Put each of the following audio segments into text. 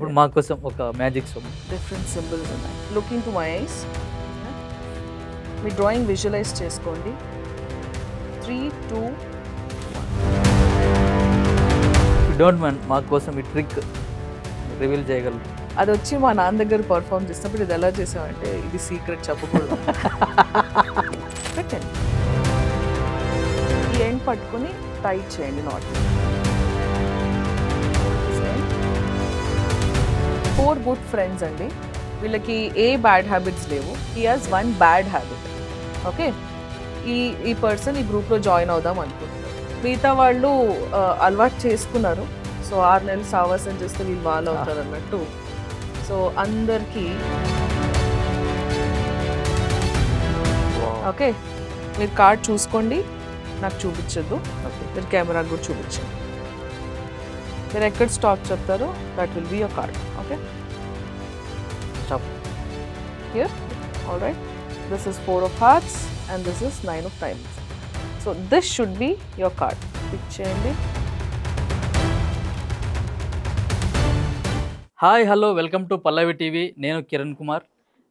ఇప్పుడు మా కోసం ఒక మ్యాజిక్ షో. డిఫరెంట్ సింబల్స్ ఉన్నాయి. Look into my eyes. మీ డ్రాయింగ్ విజువలైజ్ చేసుకోండి. 3, 2. డోంట్ మైండ్ మా కోసం ఈ ట్రిక్ రివీల్ చేయగలరు. అది వచ్చి మా నాన్న దగ్గర పర్ఫామ్ చేసినప్పుడు ఇది ఎలా చేసామంటే ఇది సీక్రెట్ చెప్పకూడదు. పెట్టండి. ఈ ఎండ్ పట్టుకొని టైట్ చేయండి నాట్. 4 గుడ్ ఫ్రెండ్స్ అండి. వీళ్ళకి ఏ బ్యాడ్ హ్యాబిట్స్ లేవు. He has 1 bad habit. Okay, ఈ పర్సన్ ఈ గ్రూప్లో జాయిన్ అవుదాం అనుకుంటున్నారు. మిగతా వాళ్ళు అలవాటు చేసుకున్నారు. సో 6 నెలలు సావాసం చేస్తే వీళ్ళు వాళ్ళు అవుతారు అన్నట్టు. సో అందరికీ ఓకే, మీరు కార్డ్ చూసుకోండి, నాకు చూపించద్దు. మీరు కెమెరాకి కూడా చూపించండి. మీరు ఎక్కడ స్టాప్ చెప్తారో that will be your card. Okay, stop here. All right, this is 4 of hearts and this is 9 of diamonds. So this should be your card. Pick చేయండి. Hi hello, welcome to Pallavi TV. నేను కిరణ్ కుమార్.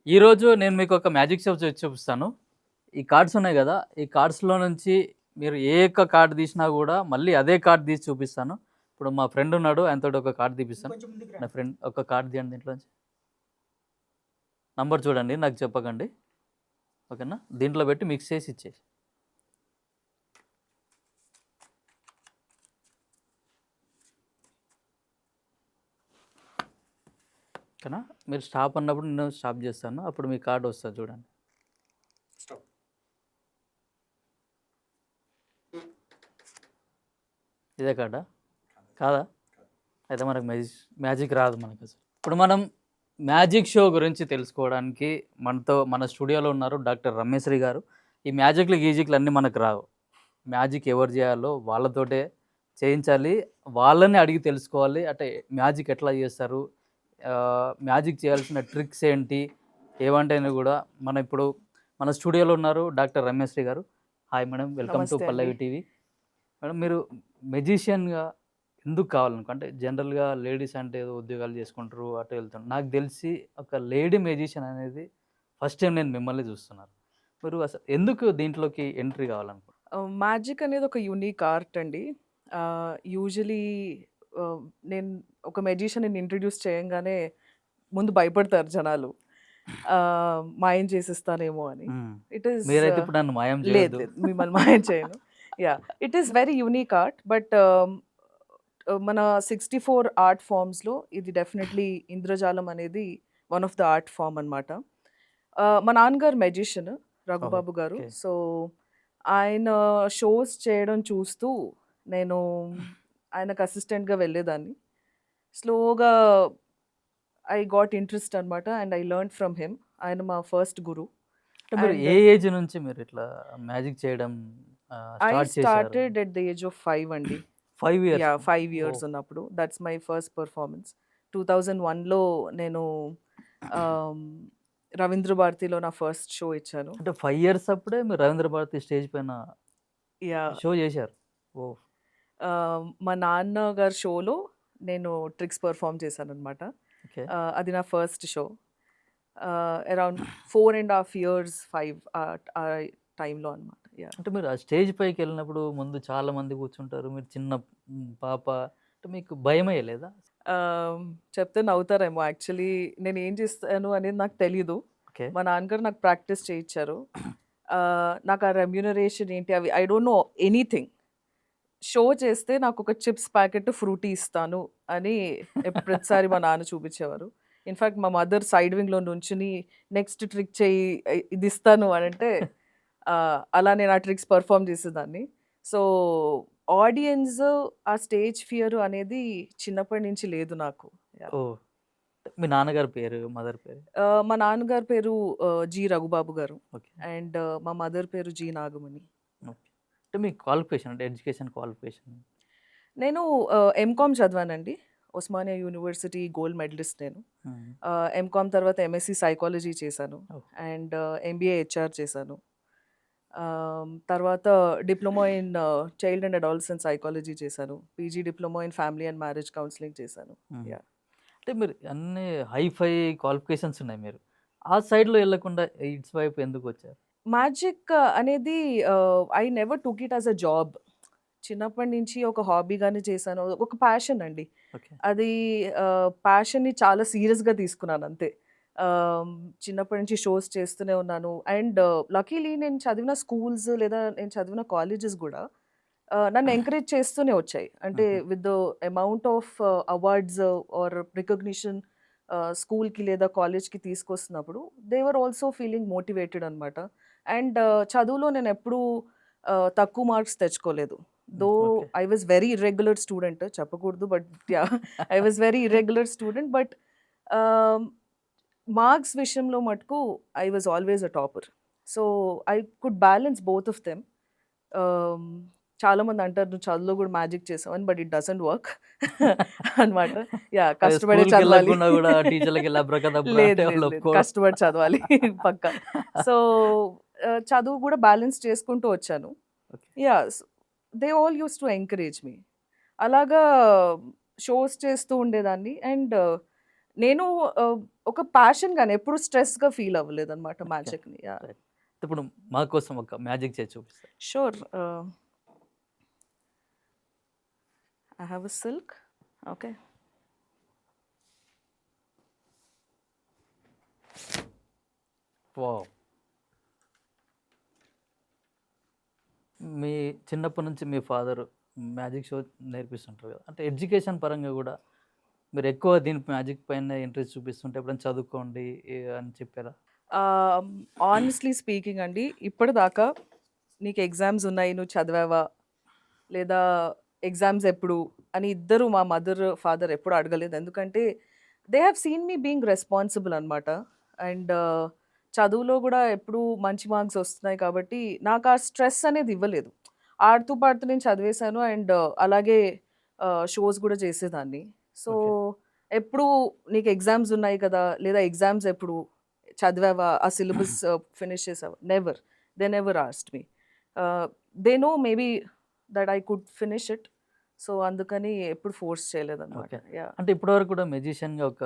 ఈరోజు నేను మీకు ఒక magic show చూపిస్తాను. ఈ cards ఉన్నాయి కదా, ఈ కార్డ్స్లో నుంచి మీరు ఏ ఒక్క కార్డు తీసినా కూడా మళ్ళీ అదే కార్డు తీసి చూపిస్తాను. ఇప్పుడు మా ఫ్రెండ్ ఉన్నాడు, ఆయనతో ఒక కార్డు తీపిస్తాను. నా ఫ్రెండ్ ఒక కార్డు తీయండి దీంట్లోంచి. నంబర్ చూడండి, నాకు చెప్పకండి, ఓకేనా? దీంట్లో పెట్టి మిక్స్ చేసి ఇచ్చేసి. ఓకేనా? మీరు స్టాప్ అన్నప్పుడు నేను స్టాప్ చేస్తాను, అప్పుడు మీ కార్డు వస్తుంది చూడండి. ఇదే కార్డా? కాదా? అయితే మనకు మ్యాజిక్ రాదు మనకు అసలు. ఇప్పుడు మనం మ్యాజిక్ షో గురించి తెలుసుకోవడానికి మన స్టూడియోలో ఉన్నారు డాక్టర్ రమేశ్రీ గారు. ఈ మ్యాజిక్లు గీజిక్లు అన్నీ మనకు రావు. మ్యాజిక్ ఎవరు చేయాలో వాళ్ళతోటే చేయించాలి, వాళ్ళని అడిగి తెలుసుకోవాలి. అంటే మ్యాజిక్ ఎట్లా చేస్తారు, మ్యాజిక్ చేయాల్సిన ట్రిక్స్ ఏంటి, ఏవంటే కూడా ఇప్పుడు మన స్టూడియోలో ఉన్నారు డాక్టర్ రమేశ్రీ గారు. Hi madam, welcome to Pallavi TV. Madam, మీరు మెజిషియన్గా ఎందుకు కావాలనుకో, అంటే జనరల్గా లేడీస్ అంటే ఏదో ఉద్యోగాలు చేసుకుంటారు అటు వెళ్తారు. నాకు తెలిసి ఒక లేడీ మెజిషియన్ అనేది ఫస్ట్ టైం నేను మిమ్మల్ని చూస్తున్నాను. మీరు అసలు ఎందుకు దీంట్లోకి ఎంట్రీ కావాలనుకో? మ్యాజిక్ అనేది ఒక యూనిక్ ఆర్ట్ అండి. యూజువలీ నేను ఒక మెజిషియన్ని ఇంట్రడ్యూస్ చేయంగానే ముందు భయపడతారు జనాలు, మాయం చేసిస్తానేమో అని. ఇట్ ఈస్ మీరైతే ఇప్పుడు నన్ను మాయం లేదు చేయలేదు. లేదు, మిమ్మల్ని మాయం చేయను. Yeah, it is very unique art. But మన 64 ఆర్ట్ ఫామ్స్లో ఇది డెఫినెట్లీ ఇంద్రజాలం అనేది one of the art form అనమాట. మా నాన్నగారు మెజిషియన్ రఘుబాబు గారు. okay. సో ఆయన షోస్ చేయడం చూస్తూ నేను ఆయనకు అసిస్టెంట్గా వెళ్ళేదాన్ని. స్లోగా ఐ గాట్ ఇంట్రెస్ట్ అనమాట and I learn from him. ఆయన మా ఫస్ట్ గురు. అంటే మీరు ఏ ఏజ్ నుంచి మీరు ఇట్లా మ్యాజిక్ చేయడం ఐ స్టార్ట్ చేశారు? Started at the age of 5 అండి. 5 years? యా, 5 years ఉన్నప్పుడు. That's my first performance. 2001లో నేను రవీంద్ర భారతిలో నా ఫస్ట్ షో ఇచ్చాను. అంటే 5 years అప్పుడే మీరు రవీంద్ర భారతి స్టేజ్ పైన యా, షో చేశారు? ఓ, మా నాన్నగారి షోలో నేను ట్రిక్స్ పర్ఫామ్ చేశాను అనమాట. ఓకే. అది నా ఫస్ట్ షో. అరౌండ్ 4.5 years, 5 ఆ టైంలో అనమాట. యా, అంటే మీరు ఆ స్టేజ్ పైకి వెళ్ళినప్పుడు ముందు చాలా మంది కూర్చుంటారు, మీరు చిన్న పాప, అంటే మీకు భయమయ్యలేదా? చెప్తే నవ్వుతారేమో. యాక్చువల్లీ నేను ఏం చేస్తాను అనేది నాకు తెలీదు. ఓకే. మా నాన్నగారు నాకు ప్రాక్టీస్ చేయించారు. నాకు ఆ రెమ్యూనరేషన్ ఏంటి అవి I don't know anything. Show చేస్తే నాకు ఒక చిప్స్ ప్యాకెట్ ఫ్రూటీ ఇస్తాను అని ప్రతిసారి మా నాన్న చూపించేవారు. ఇన్ఫ్యాక్ట్ మా మదర్ సైడ్ వింగ్లో నుంచుని నెక్స్ట్ ట్రిక్ చేయి, ఇది ఇస్తాను అని అంటే అలా నేను ఆ ట్రిక్స్ పర్ఫామ్ చేసేదాన్ని. సో ఆడియన్స్ ఆ స్టేజ్ ఫియర్ అనేది చిన్నప్పటి నుంచి లేదు నాకు. ఓ, మీ నాన్నగారి పేరు, మదర్ పేరు? మా నాన్నగారి పేరు జి రఘుబాబు గారు ఓకే. అండ్ మా మదర్ పేరు జి నాగమణి. ఓకే. అంటే మీ క్వాలిఫికేషన్, అంటే ఎడ్యుకేషన్ క్వాలిఫికేషన్? నేను ఎంకామ్ చదివానండి. ఉస్మానియా యూనివర్సిటీ గోల్డ్ మెడలిస్ట్ నేను. ఎంకామ్ తర్వాత ఎంఎస్సి సైకాలజీ చేశాను అండ్ ఎంబీఏ హెచ్ఆర్ చేశాను. తర్వాత diploma in child and adolescent psychology చేశాను. PG diploma in family and marriage counselling చేశాను. యా. అంటే మీరు అన్ని హైఫై క్వాలిఫికేషన్స్ ఉన్నాయి మీరు. ఆ సైడ్‌లో ఎళ్ళకుండా ఇట్స్ వైపు ఎందుకొచ్చారు? మ్యాజిక్ అనేది I never took it as a job. చిన్నప్పటి నుంచి ఒక హాబీగానే చేశాను. ఒక ప్యాషన్ అండి. ఓకే. అది ప్యాషన్‌ని చాలా సీరియస్‌గా తీసుకున్నాను అంతే. ఆహ్, చిన్నప్పటి నుంచి షోస్ చేస్తూనే ఉన్నాను. అండ్ లక్కీలీ నేను చదివిన స్కూల్స్ లేదా నేను చదివిన కాలేజెస్ గూడా నన్ను ఎంకరేజ్ చేస్తూనే వచ్చాయి. అంటే హుహు. With the amount of awards or recognition స్కూల్‌కి లేదా కాలేజ్‌కి తీసుకొస్తున్నప్పుడు they were also feeling motivated అనమాట. అండ్ చదువులో నేనెప్పుడూ తక్కువ మార్క్స్ తెచ్చుకోలేదు. Hmm. Though okay. I was very irregular student చెప్పకూడదు. But yeah! I was very irregular student. But ah, marks విషయంలో మటుకు I was always a topper. So, I could balance both of them. Ah, చాలామంది అంటారు నువ్వు చదువులో కూడా magic చేసావని. But it doesn't work అనమాట. యాహ్! అదే కష్టపడే చదవాలి. స్కూల్‌కెళ్ళకుండా గూడా టీచర్లకెళ్ళి అబ్రాకదబ్రా లేదు. అంటే లేదు. వాళ్ళు లేదు. ఒప్పుకోరు. కష్టపడి చదవాలి పక్కా. సో, చదువు కూడా బ్యాలెన్స్ చేసుకుంటూ వచ్చాను. Okay. Yeah! They all used to encourage me. అలాగా షోస్ చేస్తూ ఉండేదాన్ని. అండ్ నేను ఒక ప్యాషన్‌గానే ఎప్పుడు స్ట్రెస్‌గా ఫీల్ అవ్వలేదన్నమాట ఓకే. మ్యాజిక్‌ని. యాహ్! రైట్. ఇప్పుడు మా కోసం ఒక మ్యాజిక్ చేసి చూపిస్తారు. Sure. I have a silk. Okay. Wow! మీ చిన్నప్పటి నుంచి మీ ఫాదర్ మ్యాజిక్ షో నేర్పిస్తుంటారు కదా! అంటే ఎడ్యుకేషన్ పరంగా గూడా మీరెక్కువ దీని మ్యాజిక్ పైన ఇంట్రెస్ట్ చూపిస్తుంటే ఎప్పుడైనా చదువుకోండి అని చెప్పారా? ఆనెస్ట్‌లీ స్పీకింగ్ అండి, ఇప్పటిదాకా నీకు ఎగ్జామ్స్ ఉన్నాయి. నువ్వు చదివావా? లేదా ఎగ్జామ్స్ ఎప్పుడు? అని ఇద్దరు మా మదర్, ఫాదర్ ఎప్పుడు అడగలేదు. ఎందుకంటే they have seen me being responsible అనమాట. అండ్ చదువులో గూడా ఎప్పుడూ మంచి మార్క్స్ వస్తున్నాయి కాబట్టి నాకు ఆ స్ట్రెస్ అనేది ఇవ్వలేదు. ఆడుతూ పాడుతూ నేను చదివేశాను. అండ్ అలాగే షోస్ గూడా చేసేదాన్ని. So, okay. ఎప్పుడూ నీకు ఎగ్జామ్స్ ఉన్నాయి కదా! లేదా ఎగ్జామ్స్ ఎప్పుడు? చదివావా? ఆ సిలబస్ ఫినిష్ చేసావా? Never. They never asked me. They know maybe that I could finish it. So, అందుకని ఎప్పుడు ఫోర్స్ చేయలేదనమాట. ఓకే. యాహ్! అంటే ఇప్పటివరకు కూడా మెజిషియన్‌గా ఒక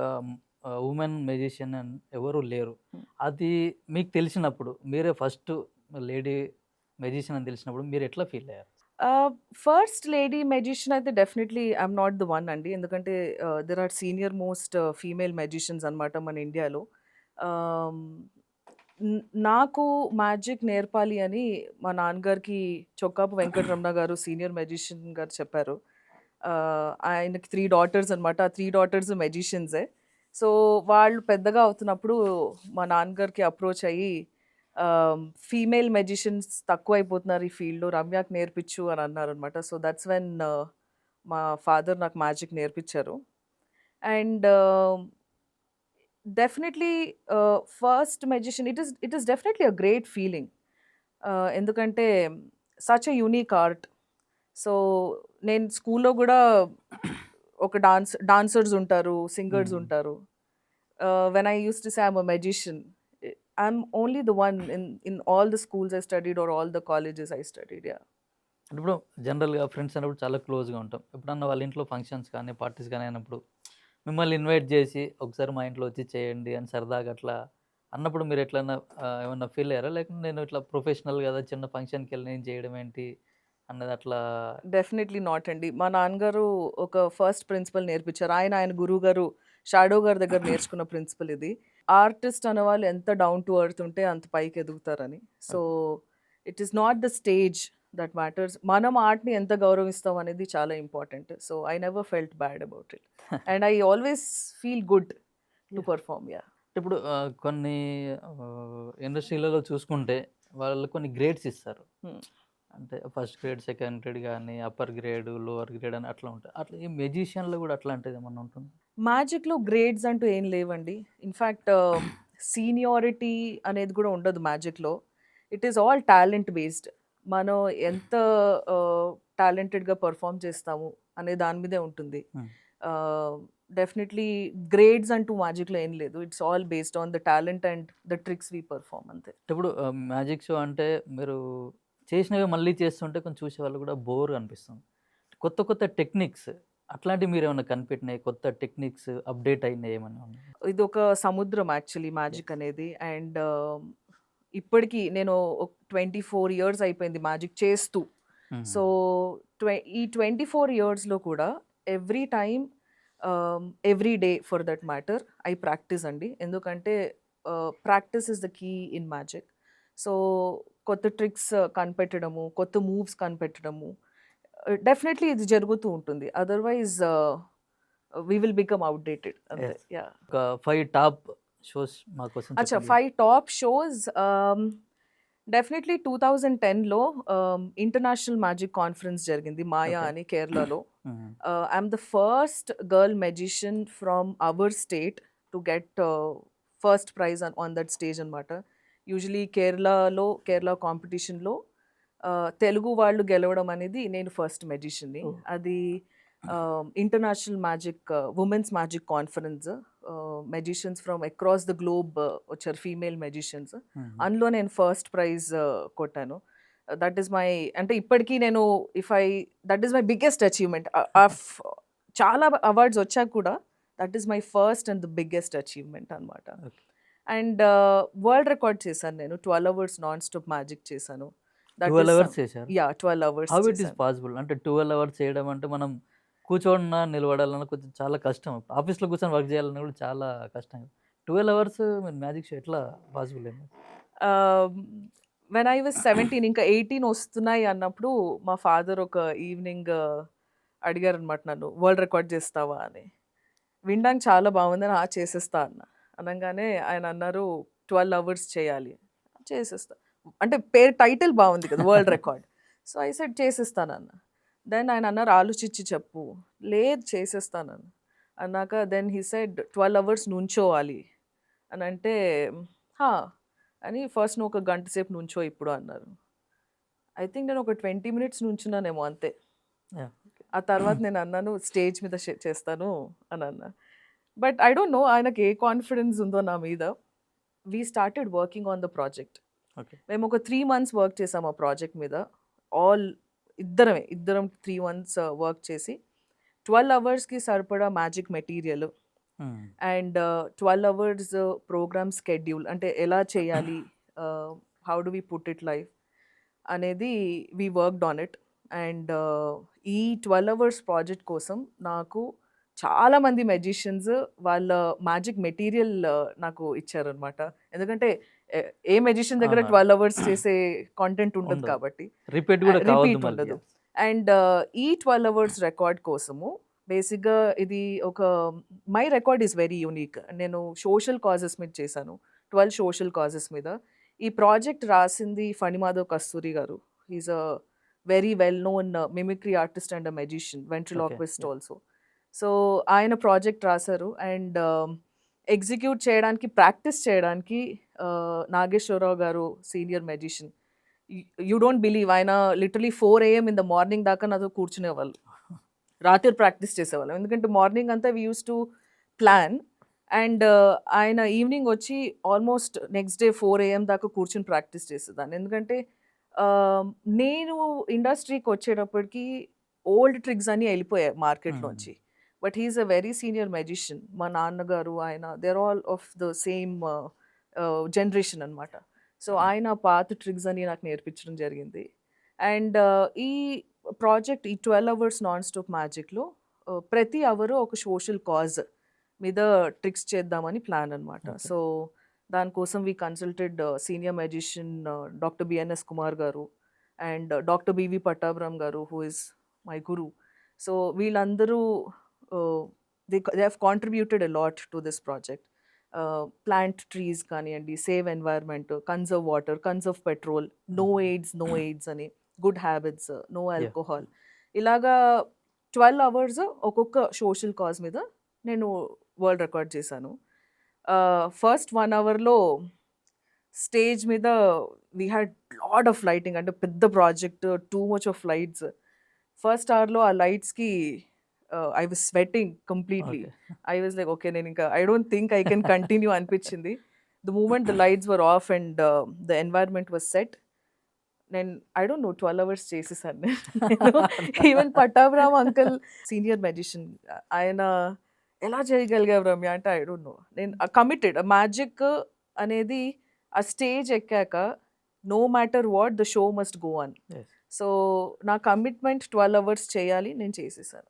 వుమెన్ మెజిషియన్ ఎవరు లేరు. హ్మ్. అది మీకు తెలిసినప్పుడు మీరే ఫస్ట్ లేడీ మెజిషియన్ అని తెలిసినప్పుడు మీరెట్లా ఫీల్ అయ్యారు? ఫస్ట్ లేడీ మెజిషియన్ అయితే definitely I'm not the one అండి. ఎందుకంటే there are senior most female magicians అనమాట మన ఇండియాలో. ఆహ్, నాకు మ్యాజిక్ నేర్పాలి అని మా నాన్నగారికి చొక్కాపు వెంకటరమణ గారు సీనియర్ మెజిషియన్ గారు చెప్పారు. ఆయనకి 3 డాటర్స్ అనమాట. ఆ 3 డాటర్స్ మెజిషియన్సే. సో, వాళ్ళు పెద్దగా అవుతున్నప్పుడు మా నాన్నగారికి అప్రోచ్ అయ్యి ఫీమేల్ మెజిషియన్స్ తక్కువైపోతున్నారు ఈ ఫీల్డ్‌లో. రమ్యకి నేర్పించు అని అన్నారనమాట. సో, దట్స్ వెన్ మా ఫాదర్ నాకు మ్యాజిక్ నేర్పించారు. And definitely first magician it is definitely a great feeling. ఎందుకంటే such a unique art. So, నేను స్కూల్‌లో గూడా ఒక డాన్సర్స్ ఉంటారు, సింగర్స్ హ్మ్. ఉంటారు. When I used to say I'm a magician, I'm only the one in all the schools I studied or all the colleges I studied. Yeah! అంటే ఇప్పుడు జనరల్‌గా friends అన్నప్పుడు చాలా క్లోజ్‌గా ఉంటాం. ఎప్పుడన్నా వాళ్ళ ఇంట్లో ఫంక్షన్స్ కానీ, పార్టీస్ కానీ అయినప్పుడు మిమ్మల్ని ఇన్వైట్ చేసి ఒకసారి మా ఇంట్లో వచ్చి చేయండి అని సరదాగా అట్లా అన్నప్పుడు మీరు ఎట్లన్నా ఏమన్నా ఫీల్ అయ్యారా? లేకుంటే నేను ఇట్లా ప్రొఫెషనల్ కదా! చిన్న ఫంక్షన్‌కెళ్ళి నేను చేయడం ఏంటి అన్నది అట్లా డెఫినెట్‌లీ నాట్ అండి. మా నాన్నగారు ఒక ఫస్ట్ ప్రిన్సిపల్ నేర్పించారు. ఆయన గురువుగారు షాడో గారి దగ్గర నేర్చుకున్న ప్రిన్సిపల్ ఇది. ఆర్టిస్ట్ అనేవాళ్ళు ఎంత డౌన్ టు ఎర్త్ ఉంటే అంత పైకి ఎదుగుతారని. So, okay. It is not the stage that matters. మనం ఆర్ట్‌ని ఎంత గౌరవిస్తాం అనేది చాలా important. So, I never felt bad about it. And I always feel good to yeah! Perform. Yeah! ఇప్పుడు కొన్ని ఇండస్ట్రీలలో చూసుకుంటే వాళ్ళు కొన్ని గ్రేడ్స్ ఇస్తారు. హ్మ్. అంటే ఫస్ట్ గ్రేడ్, సెకండ్ గ్రేడ్ గాని, అప్పర్ గ్రేడ్, లోవర్ గ్రేడ్ అని అట్లా ఉంటాయి. అట్లా ఈ మెజిషియన్‌లో కూడా అట్లాంటిదేమన్నా ఉంటుందా? మ్యాజిక్‌లో గ్రేడ్స్ అంటూ ఏం లేవండి. ఇన్‌ఫాక్ట్ సీనియారిటీ అనేది కూడా ఉండదు మ్యాజిక్‌లో. It is all talent based. మనం ఎంత టాలెంటెడ్‌గా పెర్ఫార్మ్ చేస్తాము అనే దాని మీదే ఉంటుంది. హ్మ్. ఆహ్, డెఫినెట్‌లీ గ్రేడ్స్ అంటూ మ్యాజిక్‌లో ఏం లేదు. It's all based on the talent and the tricks we perform అంతే. ఇప్పుడు మ్యాజిక్ షో అంటే మీరు చేసినవే మళ్ళీ చేస్తుంటే కొంచెం చూసేవాళ్ళు కూడా బోర్ అనిపిస్తుంది. కొత్త కొత్త టెక్నిక్స్ అట్లాంటివి మీరేమన్నా కనిపెట్టినాయి కొత్త టెక్నిక్స్ అప్డేట్ అయినాయి ఏమన్నా ఉన్నాయా? ఇది ఒక సముద్రం యాక్చువల్లీ మ్యాజిక్ అనేది. అండ్ ఇప్పటికీ నేను 24 ఇయర్స్ అయిపోయింది మ్యాజిక్ చేస్తూ. సో ఈ 24 ఇయర్స్లో కూడా every time, every day for that matter, I practice అండి. ఎందుకంటే practice is the key in magic. So కొత్త ట్రిక్స్ కనిపెట్టడము, కొత్త మూవ్స్ కనిపెట్టడము, డెఫినెట్లీ ఇది జరుగుతూ ఉంటుంది. Otherwise we will become outdated అంతే. Yes. యా. ఒక 5 టాప్ షోస్ మా కోసం అచ్చా, చెప్పండి. 5 టాప్ షోస్. డెఫినెట్లీ 2010లో ఇంటర్నేషనల్ మ్యాజిక్ కాన్ఫరెన్స్ జరిగింది మాయా Okay. అని కేరళలో. Mhm. I'm the first girl magician from our state to get first prize on that stage అనమాట. యూజువలీ కేరళ కాంపిటీషన్లో తెలుగు వాళ్ళు గెలవడం అనేది నేను ఫస్ట్ మెజిషియన్ని. Oh. అది international magic women's magic conference. Magicians from across the globe వచ్చారు, ఫీమేల్ మెజిషియన్స్. Mhm. అందులో నేను ఫస్ట్ ప్రైజ్ కొట్టాను. దట్ ఈస్ మై, అంటే ఇప్పటికీ నేను that is my biggest achievement. చాలా అవార్డ్స్ వచ్చాక కూడా that is my first and the biggest achievement అనమాట. Okay. అండ్ వరల్డ్ రికార్డ్ చేశాను నేను. 12 అవర్స్ నాన్ స్టాప్ మ్యాజిక్ చేశాను. 12 అవర్స్ చేశారు. Yeah, 12 hours. How it is possible? అంటే 12 అవర్స్ చేయడం అంటే మనం కూర్చోన్నా నిలబడాలన్నా కొంచెం చాలా కష్టం. ఆఫీస్లో కూర్చొని వర్క్ చేయాలన్నా కూడా చాలా కష్టం. 12 అవర్స్ మీరు మ్యాజిక్ షో ఎట్లా పాసిబుల్ అయింది? వెన్ ఐ వాజ్ 17, ఇంకా 18 వస్తున్నాయి అన్నప్పుడు మా ఫాదర్ ఒక ఈవినింగ్ అడిగారు అనమాట నన్ను, వరల్డ్ రికార్డ్ చేస్తావా అని. వినడానికి చాలా బాగుందని చేసేస్తా అనగానే ఆయన అన్నారు 12 అవర్స్ చేయాలి. చేసేస్తా అంటే టైటిల్ బాగుంది కదా, world record. So I said చేసేస్తానన్న. దెన్ ఆయన అన్నారు ఆలోచించి చెప్పు. లేదు చేసేస్తానన్న అన్నాక దెన్ హీ సెడ్ 12 అవర్స్ నుంచోవాలి అని. అంటే హా అని ఫస్ట్ నువ్వు ఒక గంట సేపు నుంచో ఇప్పుడు అన్నారు. ఐ థింక్ నేను ఒక 20 మినిట్స్ నుంచున్నానేమో అంతే. Yeah. ఆ తర్వాత నేను అన్నాను స్టేజ్ మీద చేస్తాను అని అన్నా. బట్ ఐ డోంట్ నో ఆయనకి ఏ కాన్ఫిడెన్స్ ఉందో నా మీద. We started working on the project. Okay. మేము ఒక 3 months వర్క్ చేసాం ఆ ప్రాజెక్ట్ మీద. ఇద్దరం 3 months వర్క్ చేసి 12 అవర్స్కి సరిపడా magic material Mhm. And 12 hours program schedule, అంటే ఎలా చేయాలి, how do we put it live అనేది we worked on it. And ఈ 12 అవర్స్ ప్రాజెక్ట్ కోసం నాకు చాలామంది మెజిషియన్స్ వాళ్ళ మ్యాజిక్ మెటీరియల్ నాకు ఇచ్చారనమాట. ఎందుకంటే ఏ మెజిషియన్ దగ్గర అవునా. 12 అవర్స్ చేసే కాంటెంట్ ఉండదు ఉండదు. కాబట్టి రిపీట్ కూడా కావద్దు రిపీట్ మళ్ళీ. ఉండదు. అండ్ ఈ 12 అవర్స్ రికార్డ్ కోసము బేసిక్గా ఇది ఒక my record is very unique. నేను సోషల్ కాజెస్ మీద చేశాను, 12 సోషల్ కాజెస్ మీద. ఈ ప్రాజెక్ట్ రాసింది ఫణిమాధవ్ కస్తూరి గారు. He's a very well known mimicry artist and a magician, ventriloquist yeah. Also. So ఆయన ప్రాజెక్ట్ రాశారు. అండ్ ఎగ్జిక్యూట్ చేయడానికి, ప్రాక్టీస్ చేయడానికి నాగేశ్వరరావు గారు senior magician. You don't believe, ఆయన literally 4 AM in the morning దాకా నాతో కూర్చునేవాళ్ళు. రాత్రి ప్రాక్టీస్ చేసేవాళ్ళం. ఎందుకంటే మార్నింగ్ అంతా we use to plan. And ఆయన ఈవినింగ్ వచ్చి ఆల్మోస్ట్ నెక్స్ట్ డే 4 AM దాకా కూర్చుని ప్రాక్టీస్ చేసేదాన్ని. ఎందుకంటే నేను ఇండస్ట్రీకి వచ్చేటప్పటికి ఓల్డ్ ట్రిక్స్ అన్నీ వెళ్ళిపోయాయి మార్కెట్లోంచి. But he's a very senior magician. మా నాన్నగారు ఆయన they're all of the same generation అనమాట. సో ఆయన పాత ట్రిక్స్ అని నాకు నేర్పించడం జరిగింది. అండ్ ఈ ప్రాజెక్ట్, ఈ 12 అవర్స్ నాన్ స్టాప్ మ్యాజిక్లో ప్రతి అవరు ఒక సోషల్ కాజ్ మీద ట్రిక్స్ చేద్దామని ప్లాన్ అనమాట. Okay. సో దానికోసం we consulted senior magician doctor BNS Kumar గారు అండ్ డాక్టర్ బివి పట్టాభ్రం గారు, who is my guru. So వీళ్ళందరూ they have contributed a lot to this project. Plant trees కానివ్వండి, save environment, conserve water, conserve petrol, no AIDS అని, good habits, no alcohol, ఇలాగా 12 hours ఒక్కొక్క social cause మీద నేను world record చేశాను. First 1 అవర్లో stage మీద we had lot of lighting, అంటే పెద్ద project, too much of lights. First అవర్లో ఆ లైట్స్కి I was sweating completely. I was like okay, నేను ఇంకా I don't think I can continue అనిపించింది. The moment the lights were off and the environment was set, నేను I don't know 12 hours చేసేసాను నేను. Even Pattabhiram uncle senior magician, ఆయన ఎలా చేయగలిగావు రమ్య అంటే ఐ డోంట్ నో. నేను కమిటెడ్. మ్యాజిక్ అనేది ఆ స్టేజ్ ఎక్కాక no matter what the show must go on. Yes. So నా కమిట్మెంట్ 12 అవర్స్ చేయాలి, నేను చేసేసాను.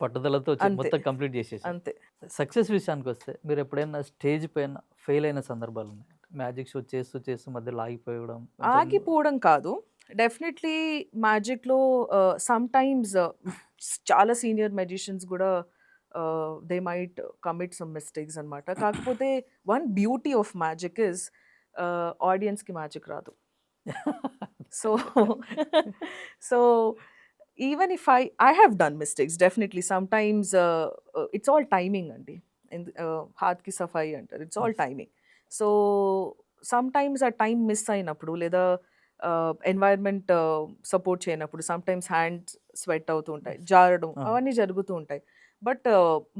పట్టుదలతో అంతే. మొత్తం కంప్లీట్ చేసేసి. అంతే. సక్సెస్ విషయానికి వస్తే మీరు ఎప్పుడైనా స్టేజ్ పైన ఫెయిల్ అయిన సందర్భాలు ఉన్నాయి? మ్యాజిక్ షో చేస్తూ చేస్తూ మధ్యలో ఆగిపోవడం, ఆగిపోవడం కాదు, డెఫినెట్లీ మ్యాజిక్లో సమ్ టైమ్స్ చాలా సీనియర్ మెజిషియన్స్ కూడా they might commit some mistakes అనమాట. కాకపోతే one beauty of magic is ఆడియన్స్కి మ్యాజిక్ రాదు. So so even if I have done mistakes definitely some times. It's all timing అండి. హాత్కి సఫాయి అంటారు, it's all timing. So some times ఆ time miss అయినప్పుడు లేదా environment support చేయనప్పుడు సమ్ టైమ్స్ హ్యాండ్స్ స్వెట్ అవుతూ ఉంటాయి, జారడం అవన్నీ జరుగుతూ ఉంటాయి. బట్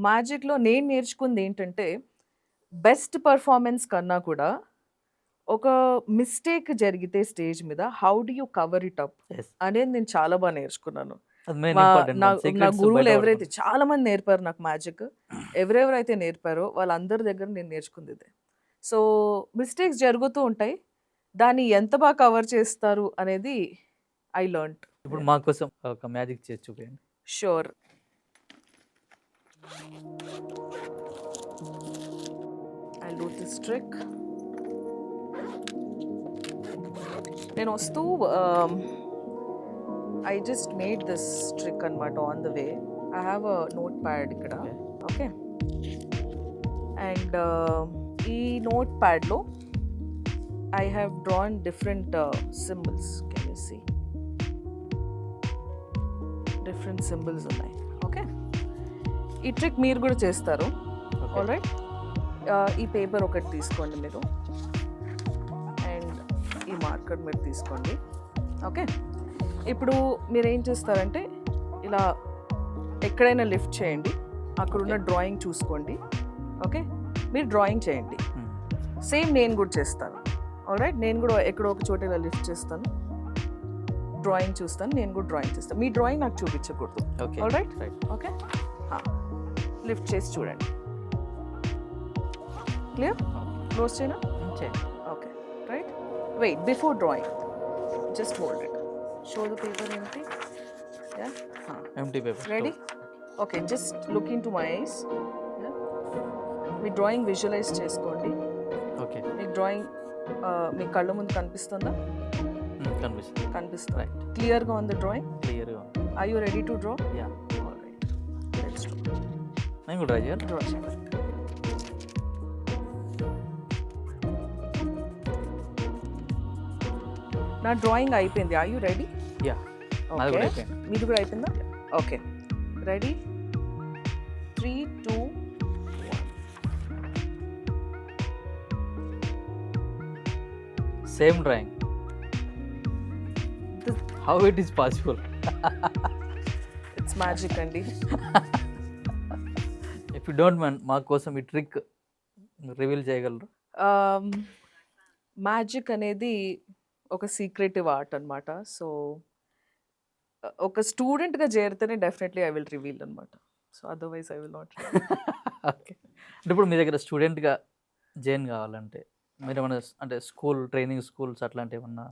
మ్యాజిక్లో నేను నేర్చుకుంది ఏంటంటే బెస్ట్ పర్ఫార్మెన్స్ కన్నా కూడా ఒక మిస్టేక్ జరిగితే స్టేజ్ మీద how do you cover it up Yes. అనేది నేను చాలా బాగా నేర్చుకున్నాను. అది మెయిన్ నా ఇంపార్టెంట్. నా గురువులు ఎవరైతే చాలా మంది నేర్పారు నాకు మ్యాజిక్, ఎవరెవరైతే నేర్పారో వాళ్ళందరి దగ్గర నేను నేర్చుకుంది ఇదే. సో మిస్టేక్స్ జరుగుతూ ఉంటాయి, దాన్ని ఎంత బాగా కవర్ చేస్తారు అనేది ఐ లర్న్డ్. ఇప్పుడు మా కోసం ఒక మ్యాజిక్ చేసి చూపించండి. Sure. I do this trick. నేను వస్తూ I just made this trick అనమాట on the way. I have a note pad ఇక్కడ. ఓకే. అండ్ ఈ నోట్ ప్యాడ్లో I have drawn different symbols. Can you see different symbols ఉన్నాయి. Okay. ఈ trick మీరు కూడా చేస్తారు. All right. ఈ పేపర్ ఒకటి తీసుకోండి మీరు, అండ్ ఈ మార్కర్ మీరు తీసుకోండి. ఓకే. ఇప్పుడు మీరు ఏం చేస్తారంటే ఇలా ఎక్కడైనా లిఫ్ట్ చేయండి, అక్కడున్న డ్రాయింగ్ చూసుకోండి. ఓకే. మీరు డ్రాయింగ్ చేయండి. సేమ్ నేను కూడా చేస్తాను. All right. నేను కూడా ఎక్కడో ఒక చోట ఇలా లిఫ్ట్ చేస్తాను, డ్రాయింగ్ చూస్తాను, నేను కూడా డ్రాయింగ్ చేస్తాను. మీ డ్రాయింగ్ నాకు చూపించకూడదు. Okay. All right. Okay. Lift చేసి చూడండి. క్లియర్? క్లోజ్ చేయనా? Okay. Right. Wait, before drawing just hold it. Show the paper empty. Yeah. Empty paper. Ready? Okay, just look into my eyes. Yeah. మీ drawing visualize చేసుకోండి. Okay. మీ drawing మీ కళ్ళ ముందు కనిపిస్తుందా? కనిపిస్తుంది. కనిపిస్తుంది. రైట్. క్లియర్గా ఉంది డ్రాయింగ్? క్లియర్గా ఉంది. Are you ready to draw? Yeah. All right. Let's draw. నేను కూడా ట్రై చేయాలి. Draw చేయండి. నా డ్రాయింగ్ అయిపోయింది. Are you ready? యా. అది కూడా అయిపోయింది. మీది కూడా అయిపోయిందా? Okay. Ready? 3, 2, 1. Same drawing. How it is possible? It's magic అండి. ఇఫ్ యూ డోంట్ మైండ్ మా కోసం ఈ ట్రిక్ రివీల్ చేయగలరు? మ్యాజిక్ అనేది ఒక సీక్రెటివ్ ఆర్ట్ అనమాట. సో ఒక స్టూడెంట్గా చేరితేనే డెఫినెట్లీ ఐ విల్ రివీల్ అనమాట. So otherwise I will not. Okay. అంటే ఇప్పుడు మీ దగ్గర స్టూడెంట్గా జాయిన్ కావాలంటే మీరు ఏమైనా అంటే స్కూల్ ట్రైనింగ్ స్కూల్స్ అట్లాంటివి ఏమన్నా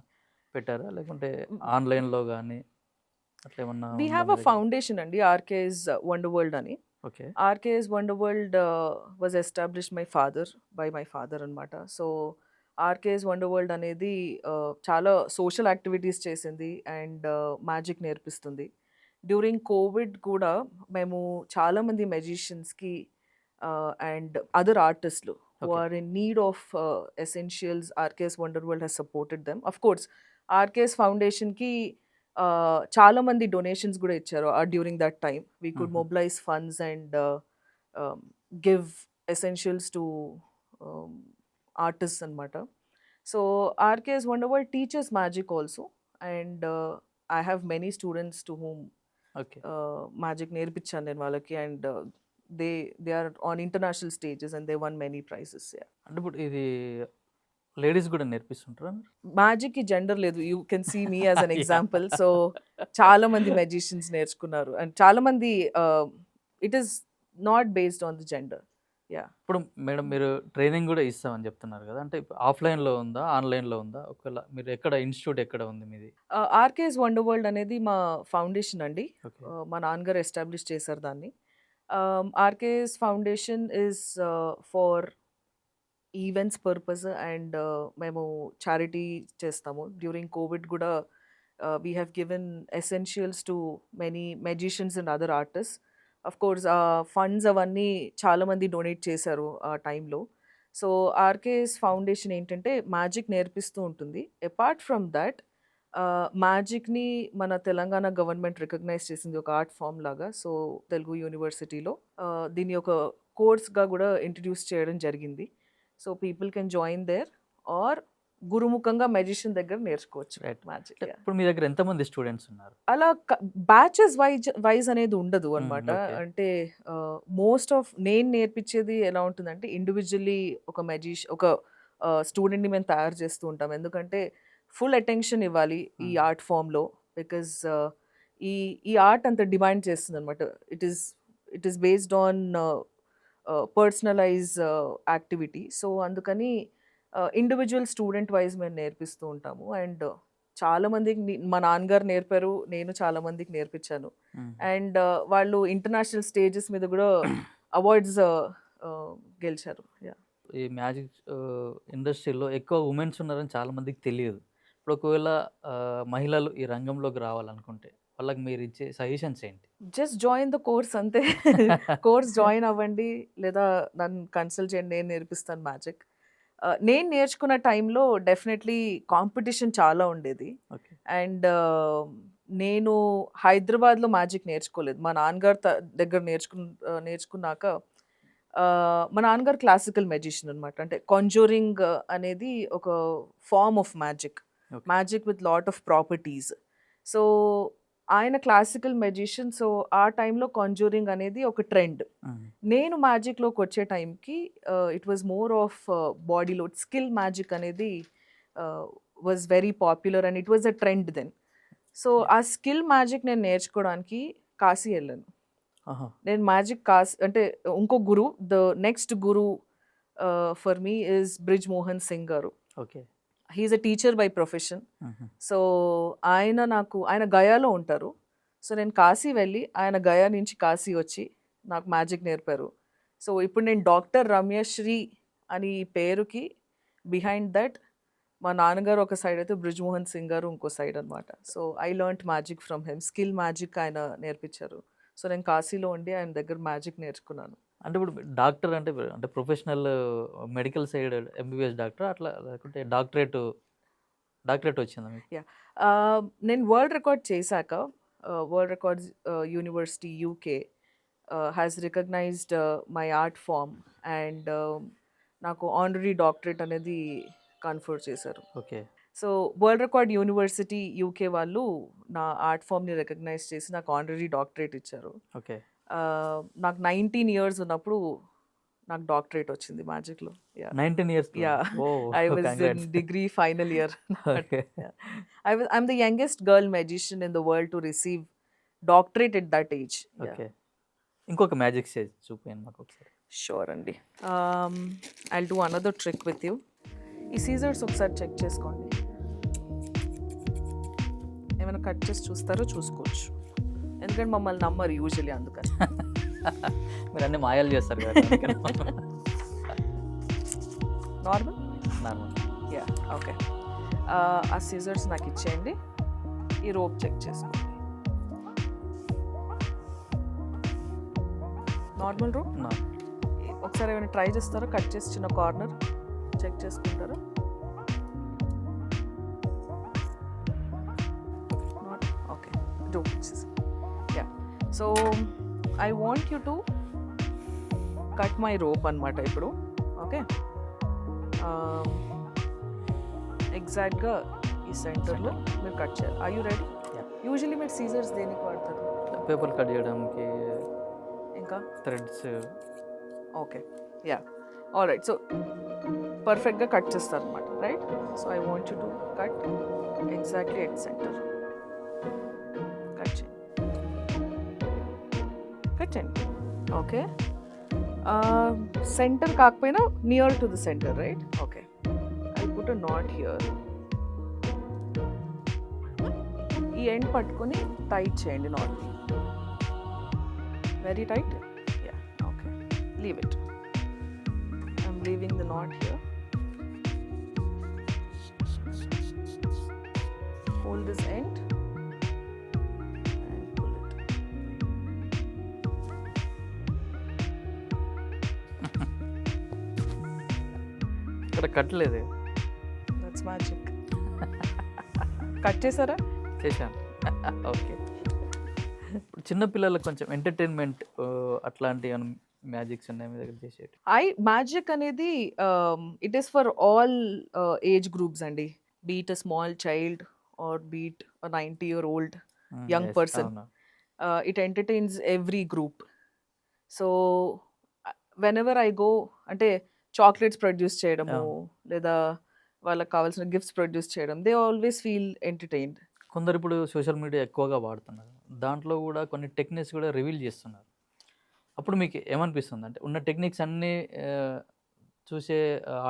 పెట్టారా, లేకుంటే ఆన్లైన్లో కానీ అట్లా ఏమన్నా? వీ హ్యావ్ అ ఫౌండేషన్ అండి, ఆర్కేఎస్ వండర్ వరల్డ్ అని. Okay. RKS wonder world was established by my father అనమాట. సో ఆర్కేఎస్ వండర్ వరల్డ్ అనేది చాలా సోషల్ యాక్టివిటీస్ చేసింది అండ్ మ్యాజిక్ నేర్పిస్తుంది. డ్యూరింగ్ కోవిడ్ కూడా మేము చాలామంది మెజిషియన్స్కి అండ్ అదర్ ఆర్టిస్టులు who Okay. are in need of essentials, RKS Wonder World has supported them. Of course, RKS Foundation ki చాలా మంది డొనేషన్స్ కూడా ఇచ్చారు during that time. We could Mhm. Mobilize funds and give essentials to artist అనమాట. So RKS Wonder World teaches magic also, and I have many students to whom okay. Magic నేర్పించాను నేను వాళ్ళకి, and they are on international stages and they won many prizes. Yeah. అంటే ఇప్పుడు ఇది ladies కూడా నేర్పిస్తుంటారా మీరు? మ్యాజిక్‌కి జెండర్ లేదు. You can see me as an example. So, చాలా మంది మెజిషియన్స్ నేర్చుకున్నారు. అండ్ చాలా మంది it is not based on the gender. Yeah! ఇప్పుడు మేడం మీరు ట్రైనింగ్ కూడా ఇస్తామని చెప్తున్నారు కదా! అంటే ఆఫ్‌లైన్‌లో ఉందా? ఆన్‌లైన్‌లో ఉందా? ఒకవేళ మీరు ఎక్కడ ఇన్‌స్టిట్యూట్ ఎక్కడ ఉంది మీది? ఆర్కేస్ వండర్ వరల్డ్ అనేది మా ఫౌండేషన్ అండి. ఓకే. మా నాన్నగారు ఎస్టాబ్లిష్ చేశారు దాన్ని. RK's foundation is for events purpose and మేము చారిటీ చేస్తాము. డ్యూరింగ్ కోవిడ్ గూడా we have given essentials to many magicians and other artists. Of course funds అవన్నీ చాలామంది డొనేట్ చేశారు ఆ టైంలో. సో, ఆర్కేఎస్ ఫౌండేషన్ ఏంటంటే మ్యాజిక్ నేర్పిస్తూ ఉంటుంది. అపార్ట్ ఫ్రమ్ థట్ మ్యాజిక్‌ని మన తెలంగాణ గవర్నమెంట్ రికగ్నైజ్ చేసింది ఒక ఆర్ట్ ఫార్మ్ లాగా. సో, తెలుగు యూనివర్సిటీలో దీన్ని ఒక కోర్స్‌గా గూడా ఇంట్రడ్యూస్ చేయడం జరిగింది. So, people can join there or గురుముఖంగా మెజిషియన్ దగ్గర నేర్చుకోవచ్చు రైట్. మ్యాజిక్. అంటే యాహ్! ఇప్పుడు మీ దగ్గర ఎంతమంది స్టూడెంట్స్ ఉన్నారు? అలా బ్యాచెస్ వైజ్ అనేది ఉండదు అన్నమాట. ఓకే. అంటే మోస్ట్ ఆఫ్ నేను నేర్పించేది ఎలా ఉంటుందంటే ఇండివిడ్యువల్లీ ఒక స్టూడెంట్‌ని మేము తయారు చేస్తూ ఉంటాం. ఎందుకంటే ఫుల్ అటెన్షన్ ఇవ్వాలి ఈ హ్మ్. ఆర్ట్ ఫార్మ్‌లో. బికాజ్ ఈ ఈ ఆర్ట్ అంత డిమాండ్ చేస్తుందన్నమాట. It is it is based on personalize activity. So, అందుకని ఇండివిడ్యువల్ స్టూడెంట్ వైస్ మేము నేర్పిస్తూ ఉంటాము. అండ్ చాలా మందికి మా నాన్నగారు నేర్పారు. నేను చాలా మందికి నేర్పించాను. హ్మ్. అండ్ వాళ్ళు ఇంటర్నేషనల్ స్టేజెస్ మీద కూడా అవార్డ్స్ గెలిచారు. యాహ్! ఈ మ్యాజిక్ ఇండస్ట్రీలో ఎక్కువ వుమెన్స్ ఉన్నారని చాలా మందికి తెలియదు. ఇప్పుడు ఒకవేళ మహిళలు ఈ రంగంలోకి రావాలనుకుంటే వాళ్ళకి మీరు ఇచ్చే సజెషన్స్ ఏంటి? జస్ట్ జాయిన్ ద కోర్స్ అంతే. కోర్స్ జాయిన్ అవ్వండి. లేదా నన్ను కన్సల్ట్ చేయండి. నేను నేర్పిస్తాను మ్యాజిక్. నేను నేర్చుకున్న టైంలో డెఫినెట్‌లీ కాంపిటీషన్ చాలా ఉండేది. ఓకే. అండ్ నేను హైదరాబాద్‌లో మ్యాజిక్ నేర్చుకోలేదు. మా నాన్నగారు దగ్గర నేర్చుకున్నాక మా నాన్నగారు క్లాసికల్ మెజిషియన్ అనమాట. అంటే కాంజూరింగ్ అనేది ఒక form of magic. Okay. Magic with lot of properties. So, ఆయన క్లాసికల్ మెజిషియన్. సో, ఆ టైంలో కాంజూరింగ్ అనేది ఒక ట్రెండ్. హ్మ్. నేను మ్యాజిక్‌లోకొచ్చే టైంకి it was more of body load. Skill magic అనేది was very popular and it was a trend then. So, ఆ స్కిల్ మ్యాజిక్ నేను నేర్చుకోవడానికి కాశీ ఎళ్ళాను. ఆహా! నేను మ్యాజిక్ అంటే ఇంకో గురు the next guru for me is Brij Mohan Singh garu. Okay. He is a teacher by profession. హుహు. సో, ఆయన గయాలో ఉంటారు. సో, నేను కాశీ వెళ్ళి ఆయన గయా నుంచి కాశీ వచ్చి నాకు మ్యాజిక్ నేర్పారు. సో, ఇప్పుడు నేను డాక్టర్ రమ్యశ్రీ అని ఈ పేరుకి బిహైండ్ దట్ మా నాన్నగారు ఒక సైడ్ అయితే బ్రిజ్మోహన్ సింగ్ గారు ఇంకో సైడ్ అనమాట. So, I learned magic from him. Skill magic ఆయన నేర్పించారు. సో, నేను కాశీలో ఉండి ఆయన దగ్గర మ్యాజిక్ నేర్చుకున్నాను. అంటే ఇప్పుడు డాక్టర్ అంటే అంటే ప్రొఫెషనల్ మెడికల్ సైడ్ ఎంబీబీఎస్ డాక్టరా? అట్లా లేకుంటే డాక్టరేట్ వచ్చిందా మీకు? యాహ్! నేను వరల్డ్ రికార్డ్ చేశాక world records university UK has recognised my art form and నాకు ఆనరరీ డాక్టరేట్ అనేది కన్ఫర్ చేశారు. Okay. So, world record university UK వాళ్ళు నా ఆర్ట్ ఫార్మ్‌ని రికగ్నైజ్ చేసి నాకు ఆనరరీ డాక్టరేట్ ఇచ్చారు. ఓకే. నాకు 19 ఇయర్స్ ఉన్నప్పుడు నాకు డాక్టరేట్ వచ్చింది మ్యాజిక్‌లో. యాహ్! 19 ఇయర్స్‌లో. Yeah! Oh! I was in congrats. degree final year. Okay. Yeah. I'm the youngest girl magician in the world to receive doctorate at that age. Yeah. Okay. ఇంకొక magic చూపియండి మాకొకసారి. Sure అండి. I'll do another trick with you. ఈ scissors ఒకసారి check చేసుకోండి. ఏమైనా cut చేసి చూస్తారో చూసుకోవచ్చు. ఎందుకంటే మమ్మల్ని నమ్మరు యూజువల్లీ అందుకని. మీరు అన్ని మాయాలు చేస్తారు కదా! అందుకని. నార్మల్? నార్మల్. Yeah okay. ఆ సీజర్స్ నాకు ఇచ్చేయండి. ఈ రోప్ చెక్ చేసుకోండి. Normal rope? ఒకసారి ఏమైనా ట్రై చేస్తారో కట్ చేసి చిన్న కార్నర్ చెక్ చేసుకుంటారా? Not okay. Do yeah. So I want you to cut my rope అనమాట ఇప్పుడు. ఓకే. ఎగ్జాక్ట్గా ఈ సెంటర్లో మీరు కట్ చేయాలి. Are you ready? యూజువల్లీ మీరు సీజర్స్ దేనికి వాడతారు? పేపర్ కట్ చేయడానికి, ఇంకా threads. Okay. Yeah all right. So పర్ఫెక్ట్గా కట్ చేస్తారు అనమాట, right? So I want you to cut exactly at centre. Cut చేయండి, కట్ చేయండి. ఓకే, సెంటర్ కాకపోయినా near to the centre, right? Okay, I put a knot here. ఈ end పట్టుకొని tight చేయండి నాట్ని. Very tight. Yeah, okay, leave it. I'm leaving the knot here. Hold this end and pull it. ఇక్కడ కట్టలేదు. That's magic. Cut చేసారా? చేశాను. Okay. ఇప్పుడు చిన్నపిల్లలకు కొంచెం ఎంటర్టైన్మెంట్ అట్లాంటి మ్యాజిక్స్ ఉన్నాయి మీ దగ్గర చేసేటి? మ్యాజిక్ అనేది it is for all age groups అండి. Be it a small child or be it a 90-year-old young person. It entertains every group. So whenever I go, అంటే చాక్లెట్స్ ప్రొడ్యూస్ చేయడము లేదా వాళ్ళకి కావాల్సిన గిఫ్ట్స్ ప్రొడ్యూస్ చేయడం, దే ఆల్వేస్ ఫీల్ ఎంటర్టైన్డ్. కొందరు ఇప్పుడు social media ఎక్కువగా వాడుతున్నారు, దాంట్లో కూడా కొన్ని టెక్నిక్స్ కూడా రివీల్ చేస్తున్నారు. అప్పుడు మీకు ఏమనిపిస్తుంది? అంటే ఉన్న టెక్నిక్స్ అన్నీ చూసే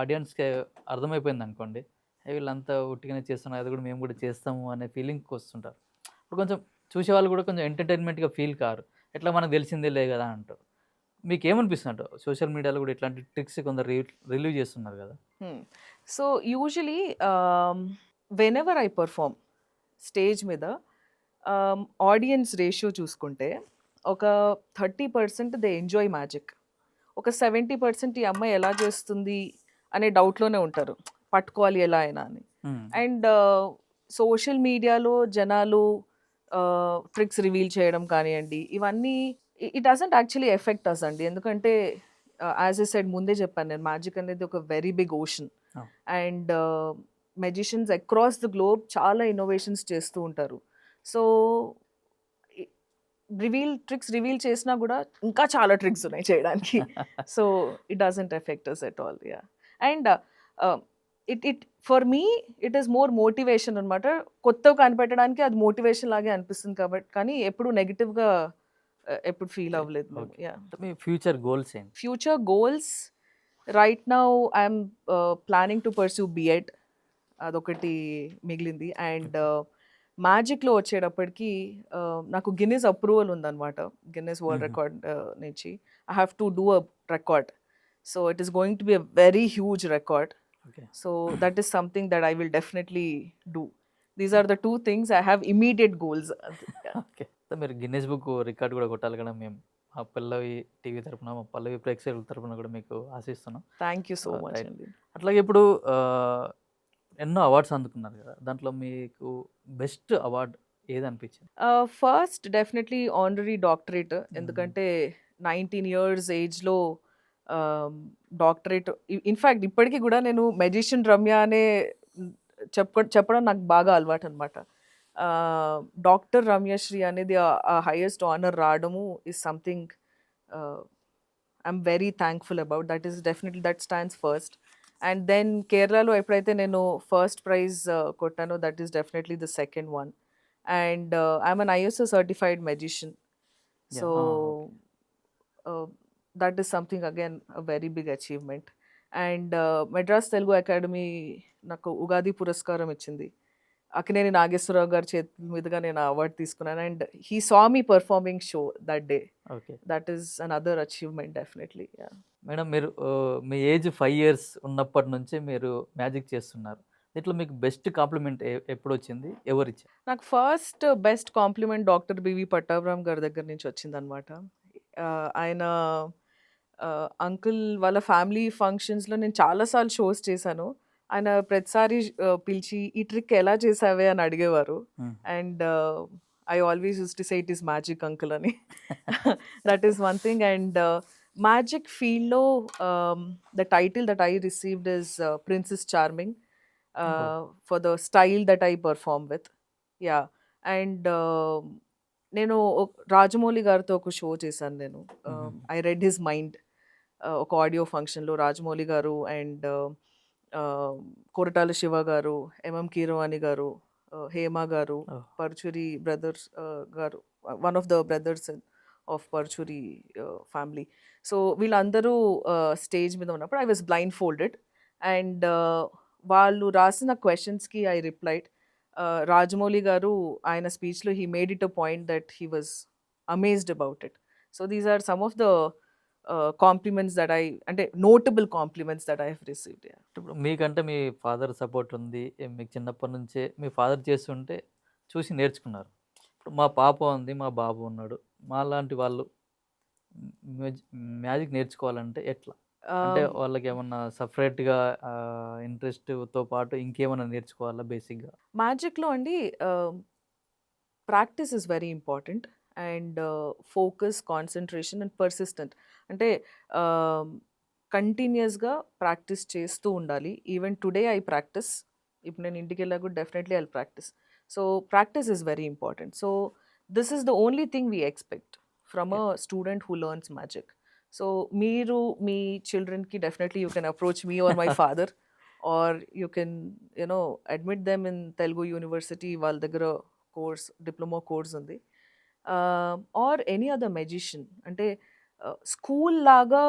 ఆడియన్స్కి అర్థమైపోయింది అనుకోండి, వీళ్ళంతా ఉట్టిగానే చేస్తున్నారు, అది కూడా మేము కూడా చేస్తాము అనే ఫీలింగ్కి వస్తుంటారు. ఇప్పుడు కొంచెం చూసేవాళ్ళు కూడా కొంచెం ఎంటర్టైన్మెంట్గా ఫీల్ కారు, ఎట్లా మనకు తెలిసిందే లే కదా అంటారు. మీకు ఏమనిపిస్తుంది? సోషల్ మీడియాలో కూడా ఇట్లాంటి ట్రిక్స్ కొందరు రిలీవ్ చేస్తున్నారు కదా. So usually whenever I perform stage మీద ఆడియన్స్ రేషియో చూసుకుంటే ఒక 30% దే ఎంజాయ్ మ్యాజిక్, ఒక 70% ఈ అమ్మాయి ఎలా చేస్తుంది అనే డౌట్లోనే ఉంటారు, పట్టుకోవాలి ఎలా అయినా అని. అండ్ సోషల్ మీడియాలో జనాలు ట్రిక్స్ రివీల్ చేయడం కానివ్వండి, ఇవన్నీ ఇట్ డజంట్ యాక్చువల్లీ ఎఫెక్ట్ అస్ అండి. ఎందుకంటే యాజ్ ఎ సైడ్ ముందే చెప్పాను నేను, మ్యాజిక్ అనేది ఒక very big ocean. And magicians across the globe చాలా ఇన్నోవేషన్స్ చేస్తూ ఉంటారు. సో ట్రిక్స్ రివీల్ చేసినా కూడా ఇంకా చాలా ట్రిక్స్ ఉన్నాయి చేయడానికి. So it doesn't affect us at all. Yeah, and it for me it is more motivation అనమాట. కొత్తగా కనిపెట్టడానికి అది మోటివేషన్ లాగే అనిపిస్తుంది కాబట్టి, కానీ ఎప్పుడు నెగిటివ్గా ఎప్పుడు ఫీల్ అవ్వలేదు. యా, మీ ఫ్యూచర్ గోల్స్ ఏంటి? Future goals right now I'm planning to pursue BEd, అదొకటి మిగిలింది. అండ్ మ్యాజిక్లో వచ్చేటప్పటికి నాకు గిన్నెస్ అప్రూవల్ ఉందన్నమాట, గిన్నెస్ వరల్డ్ రికార్డ్ నుంచి. I have to do a record. So it is going to be a very huge record. So that is something that I will definitely do. These are the two things I have immediate goals. Okay, మీరు Guinness book record కూడా కొట్టాలి కదా. మేము మా పల్లవి TV తరపున, మా పల్లవి ప్రేక్షకుల తరపున కూడా మీకు ఆశిస్తున్నాం. Thank you so much. అట్లాగే ఇప్పుడు ఎన్నో అవార్డ్స్ అందుకున్నారు కదా, దాంట్లో మీకు బెస్ట్ అవార్డ్ ఏది అనిపించింది? First definitely honorary doctorate. ఎందుకంటే 19 years ఏజ్లో డాక్టరేట్. ఇన్ఫ్యాక్ట్ ఇప్పటికీ కూడా నేను మెజిషియన్ రమ్య అనే చెప్పడం నాకు బాగా అలవాటు అనమాట. డాక్టర్ రమ్యశ్రీ అనేది ఆ హైయెస్ట్ ఆనర్ రావడము is something I'm very thankful about. That is definitely that stands first. And then కేరళలో ఎప్పుడైతే నేను ఫస్ట్ ప్రైజ్ కొట్టానో, that is definitely the second one. And I'm an ISO certified magician. So that is something again a very big achievement. And Madras Telugu Academy నాకు ఉగాది పురస్కారం ఇచ్చింది. అక్కినేని నాగేశ్వరరావు గారి చేతుల మీదుగా నేను అవార్డు తీసుకున్నాను. And he saw me performing show that day. Okay, that is another achievement definitely. Madam, మీరు మీ age 5 years ఉన్నప్పటి నుంచి మీరు మ్యాజిక్ చేస్తున్నారు. దీంట్లో మీకు బెస్ట్ కాంప్లిమెంట్ ఎప్పుడు వచ్చింది, ఎవరు ఇచ్చారు? నాకు first best compliment doctor B V Pattabhiram గారి దగ్గర నుంచి వచ్చింది అనమాట. ఆయన అంకుల్ వాళ్ళ ఫ్యామిలీ ఫంక్షన్స్లో నేను చాలాసార్లు షోస్ చేశాను. ఆయన ప్రతిసారి పిలిచి ఈ ట్రిక్ ఎలా చేసావే అని అడిగేవారు. And I always use to say it is magic uncle అని. That is one thing. And magic ఫీల్డ్లో the title that I received is princess charming for the style that I perform with. Yeah, and నేను రాజమౌళి గారితో ఒక show చేశాను నేను. I read his mind, ఒక audio ఫంక్షన్లో రాజమౌళి గారు అండ్ కొరటాల శివ గారు, ఎంఎం కీరవాణి గారు, హేమ గారు, ఓ, Paruchuri brothers garu, one of the brothers of Paruchuri family. So వీళ్ళందరూ స్టేజ్ మీద ఉన్నప్పుడు I was blindfolded and వాళ్ళు రాసిన క్వశ్చన్స్కి ఐ రిప్లైడ్. రాజమౌళి గారు ఆయన స్పీచ్లో he made it a point that he was amazed about it. So these are some of the compliments that అంటే notable compliments that I have received. ఇప్పుడు మీకంటే మీ father support ఉంది, మీకు చిన్నప్పటి నుంచే మీ ఫాదర్ చేస్తుంటే చూసి నేర్చుకున్నారు. ఇప్పుడు మా పాప ఉంది, మా బాబు ఉన్నాడు, మా లాంటి వాళ్ళు మ్యాజిక్ నేర్చుకోవాలంటే ఎట్లా? అంటే వాళ్ళకి ఏమన్నా సపరేట్గా ఇంట్రెస్ట్తో పాటు ఇంకేమైనా నేర్చుకోవాలా బేసిక్గా? మ్యాజిక్లో అండి practice is very important and focus, concentration and persistent. అంటే కంటిన్యూస్గా ప్రాక్టీస్ చేస్తూ ఉండాలి. Even today I practice. ఇప్పుడు నేను ఇంటికి వెళ్ళా కూడా definitely I practice. So practice is very important. So this is the only thing we expect from a student who learns magic. So మీరు మీ చిల్డ్రన్కి definitely you can approach me or my father or you can admit them in Telugu university. వాళ్ళ దగ్గర course, diploma course ఉంది. Or any other magician. అంటే school లాగా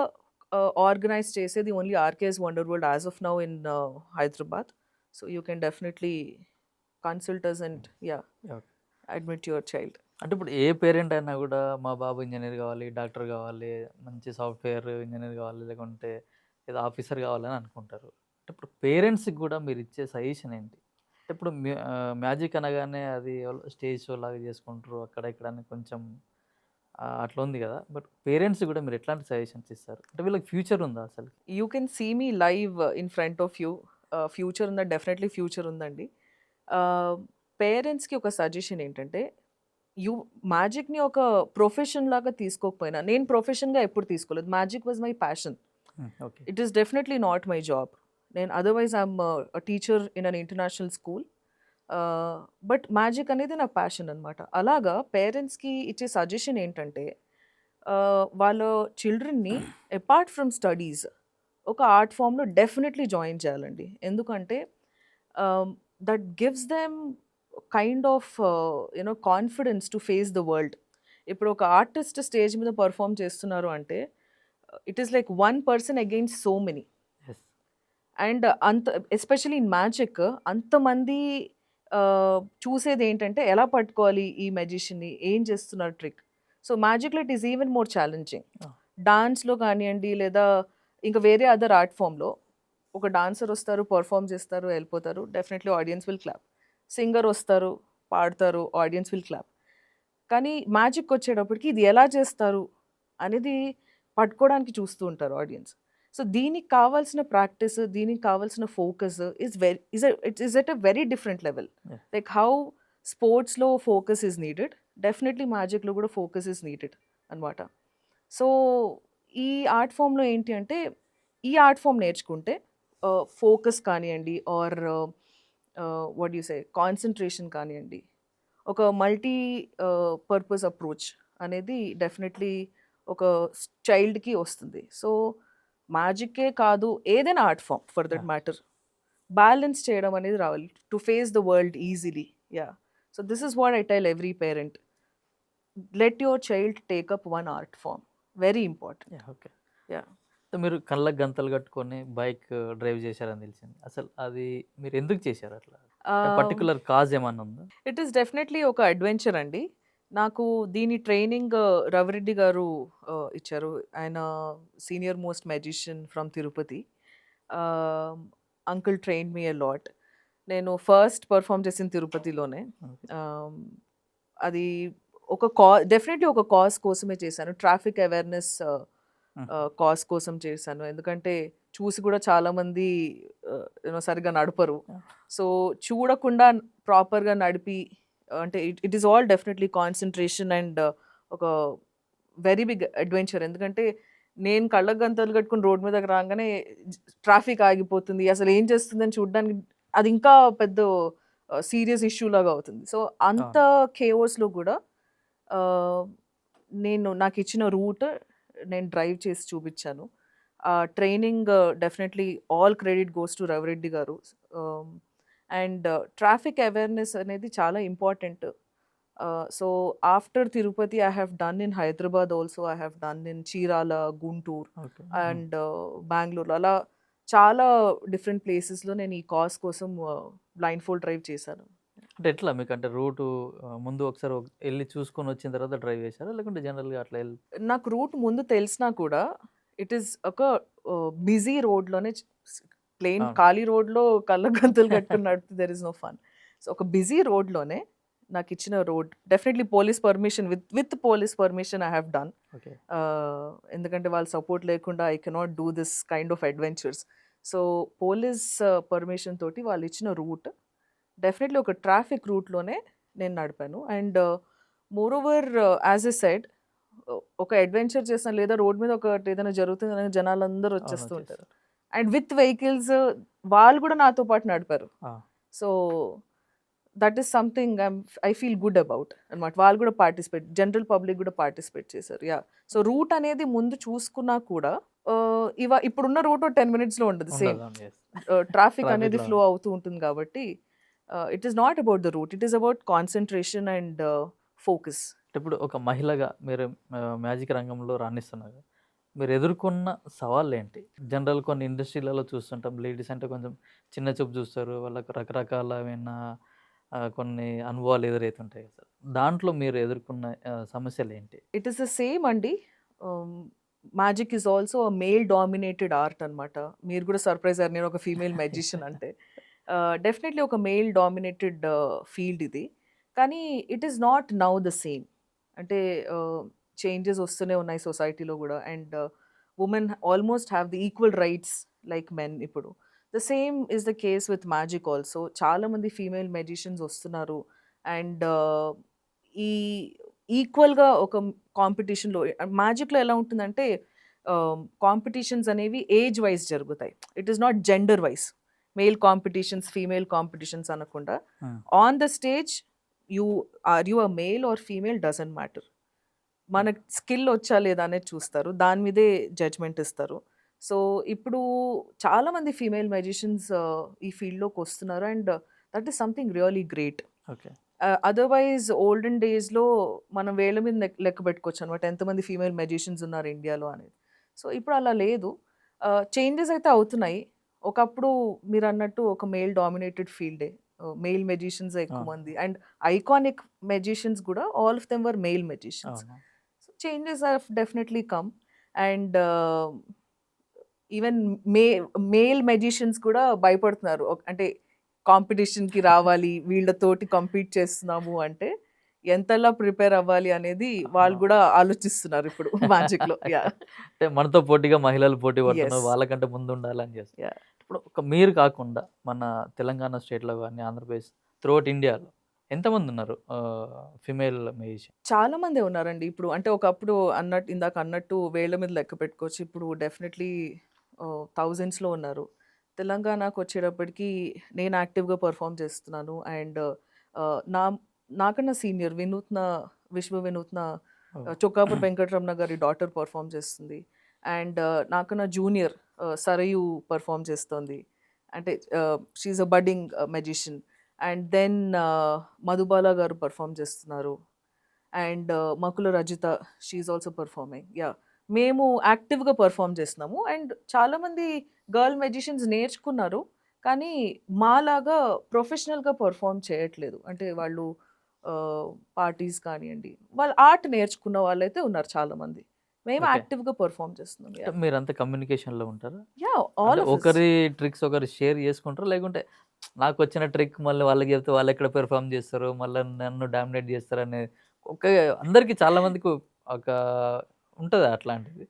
organise చేసేది only RKS wonder world as of now in Hyderabad. So you can definitely consult us and admit your child. అంటే ఇప్పుడు ఏ parent అయినా కూడా మా బాబు ఇంజనీర్ కావాలి, డాక్టర్ కావాలి, మంచి సాఫ్ట్వేర్ ఇంజనీర్ కావాలి, లేకుంటే ఏదో ఆఫీసర్ కావాలని అనుకుంటారు. అంటే ఇప్పుడు పేరెంట్స్కి కూడా మీరు ఇచ్చే సజెషన్ ఏంటి? అంటే ఇప్పుడు మ్యాజిక్ అనగానే అది స్టేజ్ షో లాగా చేసుకుంటారు అక్కడ ఇక్కడ అని కొంచెం అట్లా ఉంది కదా. బట్ పేరెంట్స్ కూడా మీరు ఎట్లాంటి సజెషన్స్ ఇస్తారు? అంటే వీళ్ళకి ఫ్యూచర్ ఉందా అసలు? You can see me live in front of you. Future ఉందా? డెఫినెట్లీ ఫ్యూచర్ ఉందండి. పేరెంట్స్కి ఒక సజెషన్ ఏంటంటే మ్యాజిక్ని ఒక ప్రొఫెషన్ లాగా తీసుకోకపోయినా, నేను ప్రొఫెషన్గా ఎప్పుడు తీసుకోలేదు. Magic was my passion. Okay. It is definitely not my job. నేను otherwise I'm teacher in an international school. But magic అనేది నా ప్యాషన్ అనమాట. అలాగా పేరెంట్స్కి ఇచ్చే సజెషన్ ఏంటంటే వాళ్ళ చిల్డ్రన్ని అపార్ట్ ఫ్రమ్ స్టడీస్ ఒక ఆర్ట్ ఫామ్లో డెఫినెట్లీ జాయిన్ చేయాలండి. ఎందుకంటే that gives them kind of confidence to face the world. ఇప్పుడు ఒక ఆర్టిస్ట్ స్టేజ్ మీద పర్ఫామ్ చేస్తున్నారు అంటే it is like one person against so many. Yes. And అంత ఎస్పెషలీ ఇన్ మ్యాజిక్ అంతమంది చూసేది ఏంటంటే ఎలా పట్టుకోవాలి ఈ మెజిషియన్ని, ఏం చేస్తున్నారు ట్రిక్. సో మ్యాజిక్లో it is even more challenging. డాన్స్లో కానివ్వండి లేదా ఇంకా వేరే అదర్ ఆర్ట్ ఫామ్లో ఒక డాన్సర్ వస్తారు, పర్ఫామ్ చేస్తారు, వెళ్ళిపోతారు, definitely audience will clap. Singer వస్తారు, పాడతారు, ఆడియన్స్ విల్ క్లాప్. కానీ మ్యాజిక్ వచ్చేటప్పటికి ఇది ఎలా చేస్తారు అనేది పట్టుకోవడానికి చూస్తూ ఉంటారు ఆడియన్స్. సో దీనికి కావాల్సిన ప్రాక్టీస్, దీనికి కావాల్సిన focus it's at a very different level. Yeah. Like how స్పోర్ట్స్లో ఫోకస్ ఈజ్ నీడెడ్, డెఫినెట్లీ మ్యాజిక్లో కూడా ఫోకస్ ఈజ్ నీడెడ్ అనమాట. సో ఈ ఆర్ట్ ఫామ్లో ఏంటి అంటే ఈ ఆర్ట్ ఫామ్ నేర్చుకుంటే ఫోకస్ కానివ్వండి or what you say concentration కానివ్వండి, ఒక మల్టీ పర్పస్ అప్రోచ్ అనేది డెఫినెట్లీ ఒక చైల్డ్కి వస్తుంది. సో మ్యాజిక్కే కాదు, ఏదైనా art form for that matter balance చేయడం అనేది రావాలి to face the world easily. Yeah. So this is what I tell every parent. Let your child take up one art form. Very important. Okay. Yeah. మీరు కళ్ళకు గంతలు కట్టుకొని bike drive చేశారని తెలిసింది. అసలు అది మీరు ఎందుకు చేశారు అట్లా? పర్టికులర్ కాజ్ ఏమన్నా ఉందా? ఇట్ ఈస్ డెఫినెట్లీ ఒక అడ్వెంచర్ అండి. నాకు దీని ట్రైనింగ్ రవిరెడ్డి గారు ఇచ్చారు. ఆయన senior most magician from Tirupati. Uncle train me a lot. నేను ఫస్ట్ పర్ఫామ్ చేసిన తిరుపతిలోనే. అది ఒక డెఫినెట్లీ ఒక కాజ్ కోసమే చేశాను. ట్రాఫిక్ అవేర్నెస్ కాజ్ కోసం చేశాను. ఎందుకంటే చూసి కూడా చాలామంది సరిగ్గా నడపరు. సో చూడకుండా ప్రాపర్గా నడిపి, అంటే it is all definitely concentration and ఒక వెరీ బిగ్ అడ్వెంచర్. ఎందుకంటే నేను కళ్ళకు గంతలు కట్టుకుని రోడ్ మీదకి రాగానే ట్రాఫిక్ ఆగిపోతుంది, అసలు ఏం చేస్తుందని చూడడానికి అది ఇంకా పెద్ద సీరియస్ ఇష్యూ లాగా అవుతుంది. సో అంత కేఓస్లో కూడా నాకు ఇచ్చిన రూట్ నేను డ్రైవ్ చేసి చూపించాను. Training definitely all credit goes to Ravi Reddy గారు. అండ్ ట్రాఫిక్ అవేర్నెస్ అనేది చాలా important. So after Tirupati I have done in Hyderabad also, I have done in Chirala, Guntur okay. And Bengaluru. అలా చాలా డిఫరెంట్ ప్లేసెస్లో నేను ఈ కాజ్ కోసం బ్లైండ్ ఫోల్డ్ డ్రైవ్ చేశాను. అంటే ఎట్లా మీకు అంటే రూటు ముందు ఒకసారి వెళ్ళి చూసుకొని వచ్చిన తర్వాత డ్రైవ్ చేశారా? లేకుంటే జనరల్‌గా అట్లా నాకు రూట్ ముందు తెలిసినా కూడా ఇట్ ఈస్ ఒక బిజీ రోడ్లోనే, ప్లెయిన్ అవును. ఖాళీ రోడ్లో కళ్ళ గంతులు కట్టుకుని నడిపితే there is no fun. So ఒక బిజీ రోడ్లోనే నాకు ఇచ్చిన road definitely police permission, with police permission I have done. Okay. ఎందుకంటే వాళ్ళ సపోర్ట్ లేకుండా I cannot do this kind of adventures. So police permission తోటి వాళ్ళు ఇచ్చిన రూట్ డెఫినెట్లీ ఒక ట్రాఫిక్ రూట్లోనే నేను నడిపాను. And moreover as a side ఒక అడ్వెంచర్ చేసిన లేదా రోడ్ మీద ఒకటి ఏదైనా జరుగుతుంది జనాలందరూ వచ్చేస్తూ ఉంటారు. అండ్ విత్ వెహికల్స్ వాళ్ళు కూడా నాతో పాటు నడిపారు. So that is something I feel good about అనమాట. వాళ్ళు కూడా పార్టిసిపేట్, జనరల్ పబ్లిక్ కూడా పార్టిసిపేట్ చేశారు. యా, సో రూట్ అనేది ముందు చూసుకున్నా కూడా ఇప్పుడున్న రూట్ 10 minutesలో ఉండదు. సేమ్ ట్రాఫిక్ అనేది ఫ్లో అవుతూ ఉంటుంది కాబట్టి it is not about the route, it is about concentration and focus. ఇప్పుడు ఒక మహిళగా మీరు మ్యాజిక్ రంగంలో రాణిస్తున్నారు, మీరు ఎదుర్కొన్న సవాళ్ళు ఏంటి? జనరల్ కొన్ని ఇండస్ట్రీలలో చూస్తుంటాం, లేడీస్ అంటే కొంచెం చిన్న చూపు చూస్తారు, వాళ్ళకు రకరకాలమైన కొన్ని అనుభవాలు ఎదురవుతుంటాయి కదా. దాంట్లో మీరు ఎదుర్కొన్న సమస్యలు ఏంటి? ఇట్ ఈస్ ద సేమ్ అండి. Magic is also male dominated art అనమాట. మీరు కూడా సర్ప్రైజ్ అయ్యారు నేను ఒక ఫీమేల్ మ్యాజిషియన్ అంటే. డెఫినెట్లీ ఒక మేల్ డామినేటెడ్ ఫీల్డ్ ఇది. కానీ it is not now the same. అంటే చేంజెస్ వస్తూనే ఉన్నాయి సొసైటీలో కూడా. And women almost have the equal rights like men ఇప్పుడు. The same is the case with magic also. చాలామంది ఫీమేల్ మ్యాజిషియన్స్ వస్తున్నారు. అండ్ ఈ ఈక్వల్గా ఒక కాంపిటీషన్లో, మ్యాజిక్లో ఎలా ఉంటుందంటే కాంపిటీషన్స్ అనేవి ఏజ్ వైజ్ జరుగుతాయి. It is not gender wise, male competitions female competitions అనకుండా on the stage are you a male or female doesn't matter. మన స్కిల్ వచ్చా లేదా అనేది చూస్తారు, దాని మీదే జడ్జ్మెంట్ ఇస్తారు. సో ఇప్పుడు చాలామంది ఫీమేల్ మ్యాజిషియన్స్ ఈ ఫీల్డ్లోకి వస్తున్నారు. And that is something really great. Okay. Otherwise olden డేస్లో మనం వేళ్ళ మీద లెక్క పెట్టుకోవచ్చు అనమాట ఎంతమంది ఫీమేల్ మ్యాజిషియన్స్ ఉన్నారు ఇండియాలో అనేది. సో ఇప్పుడు అలా లేదు. చేంజెస్ అయితే అవుతున్నాయి. ఒకప్పుడు మీరు అన్నట్టు ఒక మేల్ డామినేటెడ్ ఫీల్డే, మేల్ మెజిషియన్స్ ఎక్కువ మంది. అండ్ ఐకానిక్ మెజిషియన్స్ కూడా all of them were male magicians. So changes have definitely come. And even male magicians కూడా భయపడుతున్నారు. అంటే కాంపిటీషన్కి రావాలి, వీళ్ళతోటి కంపీట్ చేస్తున్నాము అంటే ఎంతలా ప్రిపేర్ అవ్వాలి అనేది వాళ్ళు కూడా ఆలోచిస్తున్నారు ఇప్పుడు మ్యాజిక్లో. యా, అంటే మనతో పోటీగా మహిళలు పోటీ పడుతున్నారు, వాళ్ళకంటే ముందు ఉండాలని చేస్తారు. ఇప్పుడు ఒక మీరు కాకుండా మన తెలంగాణ స్టేట్లో కానీ ఆంధ్రప్రదేశ్ త్రూఅవుట్ ఇండియాలో ఎంతమంది ఉన్నారు ఫిమేల్ మ్యూజిషియన్? చాలా మందే ఉన్నారండి ఇప్పుడు. అంటే ఒకప్పుడు ఇందాక అన్నట్టు వేళ్ళ మీద లెక్క పెట్టుకోవచ్చు. ఇప్పుడు డెఫినెట్లీ థౌజండ్స్లో ఉన్నారు. తెలంగాణకు వచ్చేటప్పటికి నేను యాక్టివ్గా పర్ఫామ్ చేస్తున్నాను. అండ్ నాకన్నా సీనియర్ విశ్వ వినూత్న చొక్కాపూర్ వెంకటరమణ గారి డాటర్ పర్ఫామ్ చేస్తుంది. అండ్ నాకన్నా జూనియర్ సరయు పర్ఫామ్ చేస్తుంది. అంటే she's a budding magician. And then Madhubala garu perform చేస్తున్నారు. And Makula Rajitha, she's also performing. Yeah, మేము యాక్టివ్గా పర్ఫామ్ చేస్తున్నాము. అండ్ చాలామంది గర్ల్ మెజిషియన్స్ నేర్చుకున్నారు, కానీ మాలాగా ప్రొఫెషనల్గా పర్ఫామ్ చేయట్లేదు. అంటే వాళ్ళు పార్టీస్ కానివ్వండి, వాళ్ళు ఆర్ట్ నేర్చుకున్న వాళ్ళైతే ఉన్నారు చాలామంది. మేము యాక్టివ్గా పర్ఫామ్ చేస్తున్నాం. మీరంతా కమ్యూనికేషన్లో ఉంటారా? యా, ఆల్ ఒకరి ట్రిక్స్ ఒకరు షేర్ చేసుకుంటారు, లేకుంటే నాకు వచ్చిన ట్రిక్ మళ్ళీ వాళ్ళకి చెప్తే వాళ్ళు ఎక్కడ పెర్ఫామ్ చేస్తారు, మళ్ళీ నన్ను డామినేట్ చేస్తారు అనేది అందరికీ చాలా మందికి ఒక ఉంటుంది అట్లాంటిది.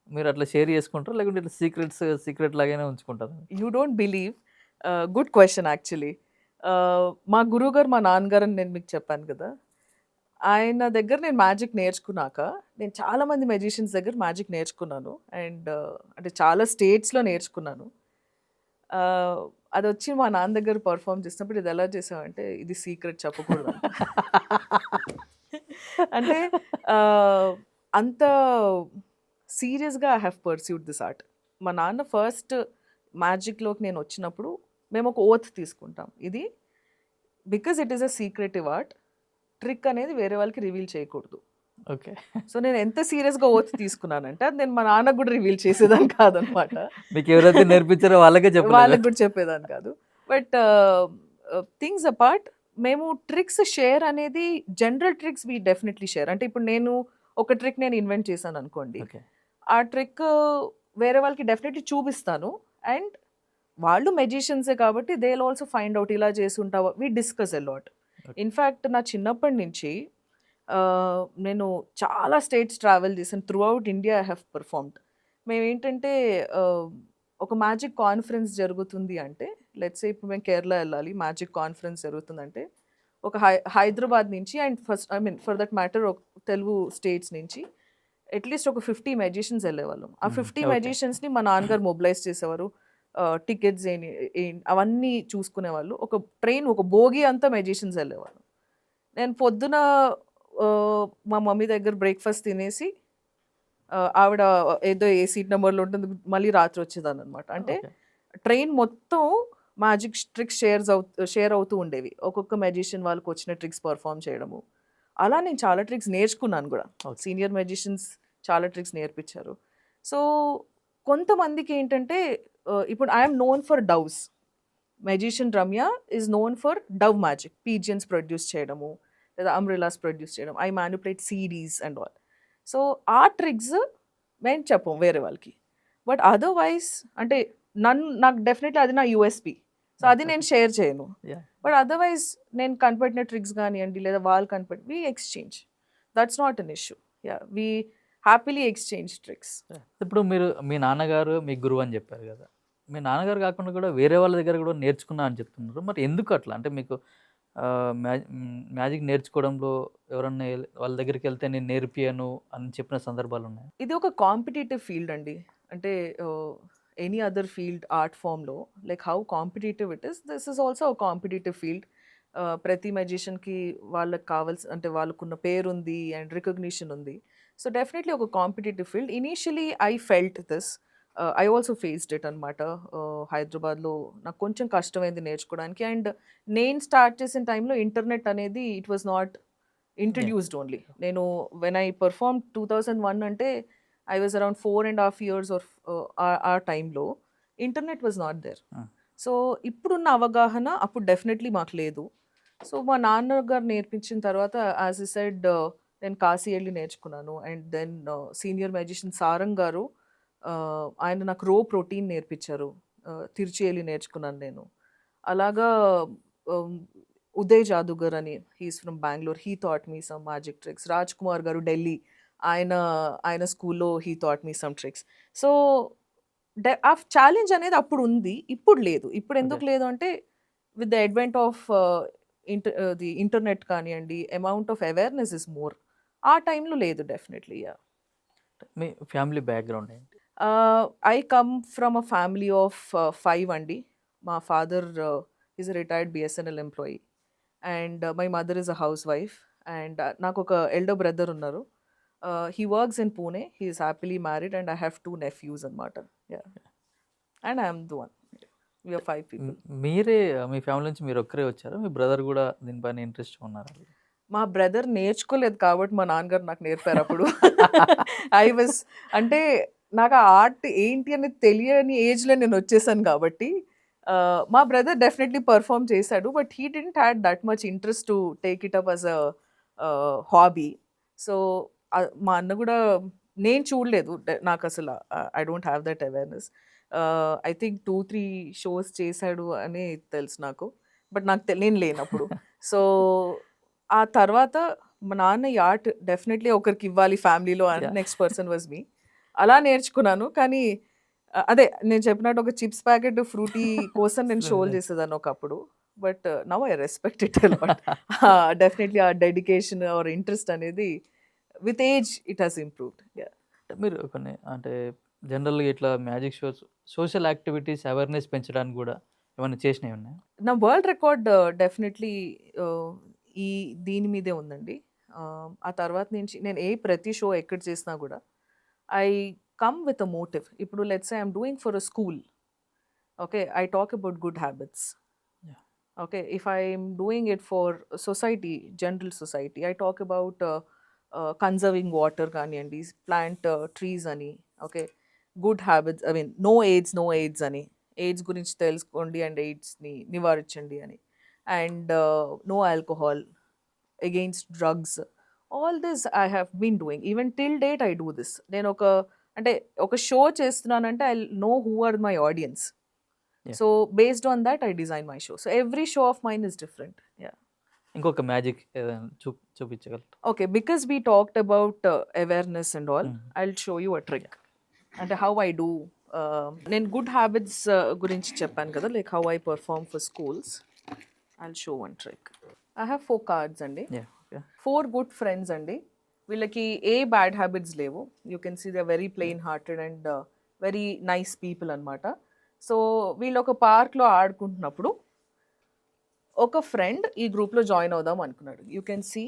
మీరు అట్లా షేర్ చేసుకుంటారు, లేకుంటే ఇట్లా సీక్రెట్ లాగానే ఉంచుకుంటారు? You don't believe, good question actually. మా గురువు గారు మా నాన్నగారు అని నేను మీకు చెప్పాను కదా, ఆయన దగ్గర నేను మ్యాజిక్ నేర్చుకున్నాక నేను చాలామంది మెజిషియన్స్ దగ్గర మ్యాజిక్ నేర్చుకున్నాను. అండ్ అంటే చాలా స్టేట్స్లో నేర్చుకున్నాను. అది వచ్చి మా నాన్న దగ్గర పర్ఫామ్ చేసినప్పుడు ఇది ఎలా చేసామంటే ఇది సీక్రెట్ చెప్పకూడదు అంటే అంత సీరియస్గా I have pursued this art. మా నాన్న ఫస్ట్ మ్యాజిక్లోకి నేను వచ్చినప్పుడు మేము ఒక ఓత్ తీసుకుంటాం. ఇది because it is a secretive art, trick అనేది వేరే వాళ్ళకి రివీల్ చేయకూడదు. ఓకే. సో నేను ఎంత సీరియస్గా ఓత్ తీసుకున్నానంటే అది నేను మా నాన్నకు కూడా రివీల్ చేసేదాన్ని కాదనమాట. మీకు ఎవరైతే నేర్పించారో వాళ్ళకే చెప్పలేదు. వాళ్ళకి కూడా చెప్పేదాన్ని కాదు. బట్ థింగ్స్ అపార్ట్, మేము ట్రిక్స్ షేర్ అనేది general tricks we definitely share. అంటే ఇప్పుడు నేను ఒక ట్రిక్ నేను ఇన్వెంట్ చేశాను అనుకోండి, ఓకే. ఆ ట్రిక్ వేరే వాళ్ళకి డెఫినెట్లీ చూపిస్తాను. అండ్ వాళ్ళు మెజిషియన్సే కాబట్టి they will also find out ఇలా చేసి ఉంటావా, we discuss a lot. In fact నా చిన్నప్పటి నుంచి నేను చాలా స్టేట్స్ ట్రావెల్ చేశాను. Through out India I have performed. మేమేంటంటే ఒక మ్యాజిక్ కాన్ఫరెన్స్ జరుగుతుంది అంటే, లెట్స్ సే ఇప్పుడు మేము కేరళ వెళ్ళాలి, మ్యాజిక్ కాన్ఫరెన్స్ జరుగుతుందంటే ఒక హైదరాబాద్ నుంచి and first I mean for that matter Telugu states నుంచి అట్లీస్ట్ ఒక 50 మెజిషియన్స్ వెళ్ళేవాళ్ళం. ఆ 50 okay. మెజిషియన్స్ని మా నాన్నగారు మొబిలైజ్ చేసేవారు. టికెట్స్ అవన్నీ చూసుకునేవాళ్ళు. ఒక ట్రైన్, ఒక బోగి అంతా మెజిషియన్స్ వెళ్ళేవాళ్ళు. నేను పొద్దున మా మమ్మీ దగ్గర బ్రేక్ఫాస్ట్ తినేసి ఆవిడ ఏదో ఏ సీట్ నెంబర్లో ఉంటుంది, మళ్ళీ రాత్రి వచ్చేదాన్ని అనమాట. అంటే ఓకే. ట్రైన్ మొత్తం మ్యాజిక్ ట్రిక్స్ షేర్ అవుతూ ఉండేవి. ఒక్కొక్క మెజిషియన్ వాళ్ళకి వచ్చిన ట్రిక్స్ పర్ఫామ్ చేయడము. అలా నేను చాలా ట్రిక్స్ నేర్చుకున్నాను కూడా. Okay. సీనియర్ మెజిషియన్స్ చాలా ట్రిక్స్ నేర్పించారు. సో కొంతమందికి ఏంటంటే ఇప్పుడు I'm known for doves. Magician Ramya is known for dove magic, pigeons produce చేయడము లేదా అంబ్రెలాస్ ప్రొడ్యూస్ చేయడం. I manipulate CDs and all. So ఆ ట్రిక్స్ మేము చెప్పం వేరే వాళ్ళకి. బట్ అదర్వైజ్ అంటే నాకు డెఫినెట్లీ అది నా యూఎస్పి. సో అది నేను షేర్ చేయను. Yeah. బట్ అదర్వైజ్ నేను కనిపెట్టిన ట్రిక్స్ కానివ్వండి లేదా వాళ్ళు కనిపెట్టి we exchange. That's not an issue. Yeah, we happily exchange tricks. ఇప్పుడు మీరు మీ నాన్నగారు మీ గురువు అని చెప్పారు కదా. మీ నాన్నగారు కాకుండా కూడా వేరే వాళ్ళ దగ్గర కూడా నేర్చుకున్నా అని చెప్తున్నారు. మరి ఎందుకు అట్లా? అంటే మీకు మ్యాజిక్ నేర్చుకోవడంలో ఎవరన్నా వాళ్ళ దగ్గరికి వెళ్తే నేను నేర్పియను అని చెప్పిన సందర్భాలు ఉన్నాయి? ఇది ఒక కాంపిటేటివ్ ఫీల్డ్ అండి. అంటే ఎనీ అదర్ ఫీల్డ్ ఆర్ట్ ఫామ్లో like how competitive it is, this is also ఒక కాంపిటేటివ్ ఫీల్డ్. ప్రతి మెజిషియన్కి వాళ్ళకి కావాల్సి అంటే వాళ్ళకున్న పేరు ఉంది అండ్ రికగ్నిషన్ ఉంది. సో డెఫినెట్లీ ఒక competitive field. Initially I felt this, I also faced it అనమాట. హైదరాబాద్లో నాకు కొంచెం కష్టమైంది నేర్చుకోవడానికి. అండ్ నేను స్టార్ట్ చేసిన టైంలో ఇంటర్నెట్ అనేది it was not introduced only. నేను వెన్ ఐ పర్ఫార్మ్ 2001 అంటే I was around 4.5 years of ఆ టైంలో internet was not there. So ఇప్పుడున్న అవగాహన అప్పుడు డెఫినెట్లీ మాకు లేదు. సో మా నాన్నగారు నేర్పించిన తర్వాత యాజ్ ఇ సెడ్ నేను కాశీ వెళ్ళి నేర్చుకున్నాను. And then senior magician Sarang garu ఆయన నాకు రో ప్రోటీన్ నేర్పించారు. తిరుచి వెళ్ళి నేర్చుకున్నాను నేను. అలాగా ఉదయ్ జాదుగర్ అని, he's from Bengaluru, he taught me some magic tricks. Raj Kumar garu Delhi, ఆయన స్కూల్లో he taught me some tricks. So ఆ ఛాలెంజ్ అనేది అప్పుడు ఉంది, ఇప్పుడు లేదు. ఇప్పుడు ఎందుకు లేదు అంటే with the advent of the internet కానివ్వండి, amount of awareness is more. ఆ టైంలో లేదు డెఫినెట్లీ. యా. మీ ఫ్యామిలీ బ్యాక్గ్రౌండ్ ఏంటి? I come from a family of 5 అండి. మా father is a retired BSNL employee and my mother is a housewife. And నాకు ఒక ఎల్డర్ బ్రదర్ ఉన్నారు. He works in Pune. He is happily married and I have 2 nephews అనమాట. Yeah, and I'm the one. We are 5 people. మీరే మీ family నుంచి మీరు ఒక్కరే వచ్చారా? మీ brother కూడా దీనిపైన ఇంట్రెస్ట్ ఉన్నారా? మా బ్రదర్ నేర్చుకోలేదు కాబట్టి మా నాన్నగారు నాకు నేర్పారు అప్పుడు. ఐ వాజ్ అంటే నాకు ఆ ఆర్ట్ ఏంటి అనేది తెలియని ఏజ్లో నేను వచ్చేసాను కాబట్టి మా బ్రదర్ డెఫినెట్లీ పర్ఫామ్ చేశాడు. But he didn't had that much interest to take it up as a hobby. So మా అన్న కూడా నేను చూడలేదు. నాకు అసలు I don't have that awareness. I think 2-3 shows చేశాడు అని తెలుసు నాకు. బట్ నాకు నేను లేనప్పుడు. సో ఆ తర్వాత మా నాన్న ఈ ఆర్ట్ డెఫినెట్లీ ఒకరికి ఇవ్వాలి ఫ్యామిలీలో అని నెక్స్ట్ పర్సన్ వాజ్ మీ. అలా నేర్చుకున్నాను. కానీ అదే నేను చెప్పినట్టు ఒక చిప్స్ ప్యాకెట్ ఫ్రూటీ కోసం నేను షోలు చేసేదాన్ని ఒకప్పుడు. But now I respect it a lot. Definitely ఆ డెడికేషన్ ఆర్ ఇంట్రెస్ట్ అనేది with age it has improved. మీరు కొన్ని అంటే జనరల్గా ఇట్లా magic shows, social activities awareness పెంచడానికి కూడా ఏమైనా చేసినవి ఉన్నాయి? నా వరల్డ్ రికార్డ్ డెఫినెట్లీ ఈ దీని మీదే ఉందండి. ఆ తర్వాత నుంచి నేను ప్రతి షో ఎక్కడ చేసినా కూడా I come with a motive. Ippudu let's say I'm doing for a school. Okay, I talk about good habits. Yeah. Okay, if I'm doing it for society, general society, I talk about conserving water kaniyandi, plant trees ani. Okay, good habits, I mean no aids ani, aids గురించి తెలుసుకోండి and ఎయిడ్స్ని నివారించండి అని, and no alcohol, against drugs. All this I have been doing. Even till date I do this. నేను అంటే ఒక show చేస్తున్నానంటే I know who are my audience. Yeah. So based on that I design my show. So every show of mine is different. Yeah. ఇంకొక magic ఏదైనా చూపించగలరు? Okay, because we talked about awareness and all, I will show you a trick. అంటే how I do, నేను good habits గురించి చెప్పాను కదా, like how I perform for schools. I will show one trick. I have 4 cards అండి. Yeah, okay. 4 good friends అండి. వీళ్ళకి ఏ bad habits లేవు. You can see they very plain hearted and very nice people అనమాట. So వీళ్ళు ఒక పార్క్లో ఆడుకుంటున్నప్పుడు ఒక ఫ్రెండ్ ఈ గ్రూప్లో జాయిన్ అవుదాం అనుకున్నాడు. You can see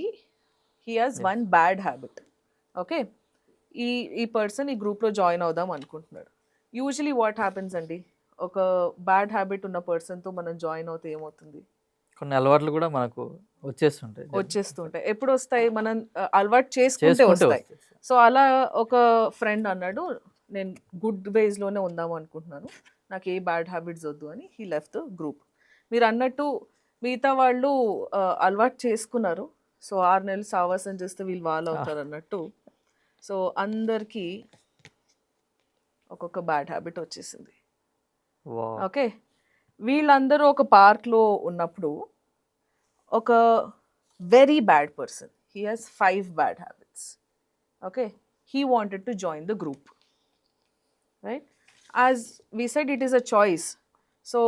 he has one bad habit. Okay, ఈ పర్సన్ ఈ గ్రూప్లో జాయిన్ అవుదాం అనుకుంటున్నాడు. యూజువలీ వాట్ హ్యాపెన్స్ అండి, ఒక బ్యాడ్ హ్యాబిట్ ఉన్న పర్సన్తో మనం జాయిన్ అవుతే ఏమవుతుంది? కొన్ని అలవాట్లు కూడా మనకు వచ్చేస్తుంటాయి. వచ్చేస్తుంటాయి. ఎప్పుడు వస్తాయి? మనం అలవాటు చేసుకుంటే వస్తాయి. సో అలా ఒక ఫ్రెండ్ అన్నాడు, నేను గుడ్ వేస్లోనే ఉందాము అనుకుంటున్నాను, నాకు ఏ బ్యాడ్ హ్యాబిట్స్ వద్దు అని. He left the group. మీరు అన్నట్టు మిగతా వాళ్ళు అలవాటు చేసుకున్నారు. సో 6 నెలలు సావాసం చేస్తే వీళ్ళు వాళ్ళు అవుతారు అన్నట్టు. సో అందరికీ ఒక్కొక్క బ్యాడ్ హ్యాబిట్ వచ్చేసింది. Wow. ఓకే, వీళ్ళందరూ ఒక పార్క్లో ఉన్నప్పుడు ఒక very bad person, he has 5 bad habits. Okay, he wanted to join the group, right? As we said it is a choice. So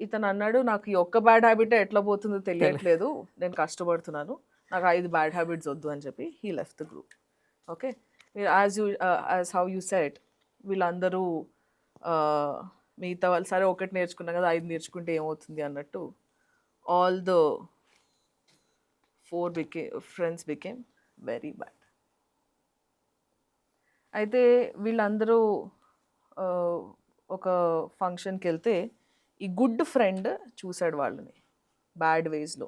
ఇతను అన్నాడు, నాకు ఈ ఒక్క బ్యాడ్ హ్యాబిటే ఎట్లా పోతుందో తెలియట్లేదు, నేను కష్టపడుతున్నాను, నాకు 5 బ్యాడ్ హ్యాబిట్స్ వద్దు అని చెప్పి he left the group. Okay, as how you said, వీళ్ళందరూ మిగతా వాళ్ళు సరే ఒకటి నేర్చుకున్నాం కదా 5 నేర్చుకుంటే ఏమవుతుంది అన్నట్టు, all the 4 friends became very bad. అయితే వీళ్ళందరూ ఒక ఫంక్షన్కి వెళ్తే ఈ గుడ్ ఫ్రెండ్ చూశాడు వాళ్ళని బ్యాడ్ వేస్లో.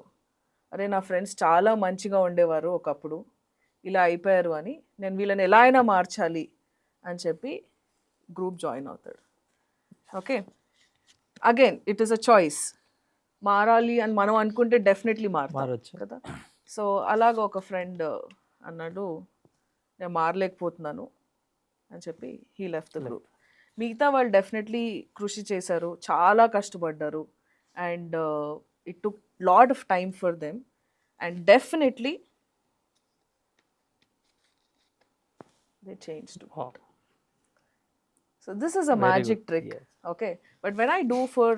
అరే నా ఫ్రెండ్స్ చాలా మంచిగా ఉండేవారు ఒకప్పుడు, ఇలా అయిపోయారు అని, నేను వీళ్ళని ఎలా అయినా మార్చాలి అని చెప్పి గ్రూప్ జాయిన్ అవుతాడు. Okay, again it is a choice. మారాలి అని మనం అనుకుంటే డెఫినెట్లీ మారచ్చు కదా. సో అలాగ ఒక ఫ్రెండ్ అన్నాడు, నేను మారలేకపోతున్నాను అని చెప్పి హీ లెఫ్ట్ ద గ్రూప్. మిగతా వాళ్ళు డెఫినెట్లీ కృషి చేశారు, చాలా కష్టపడ్డారు, and it took lot of time for them, and definitely they changed. So this is a Very magic good. trick. Yes. Okay, but when I do for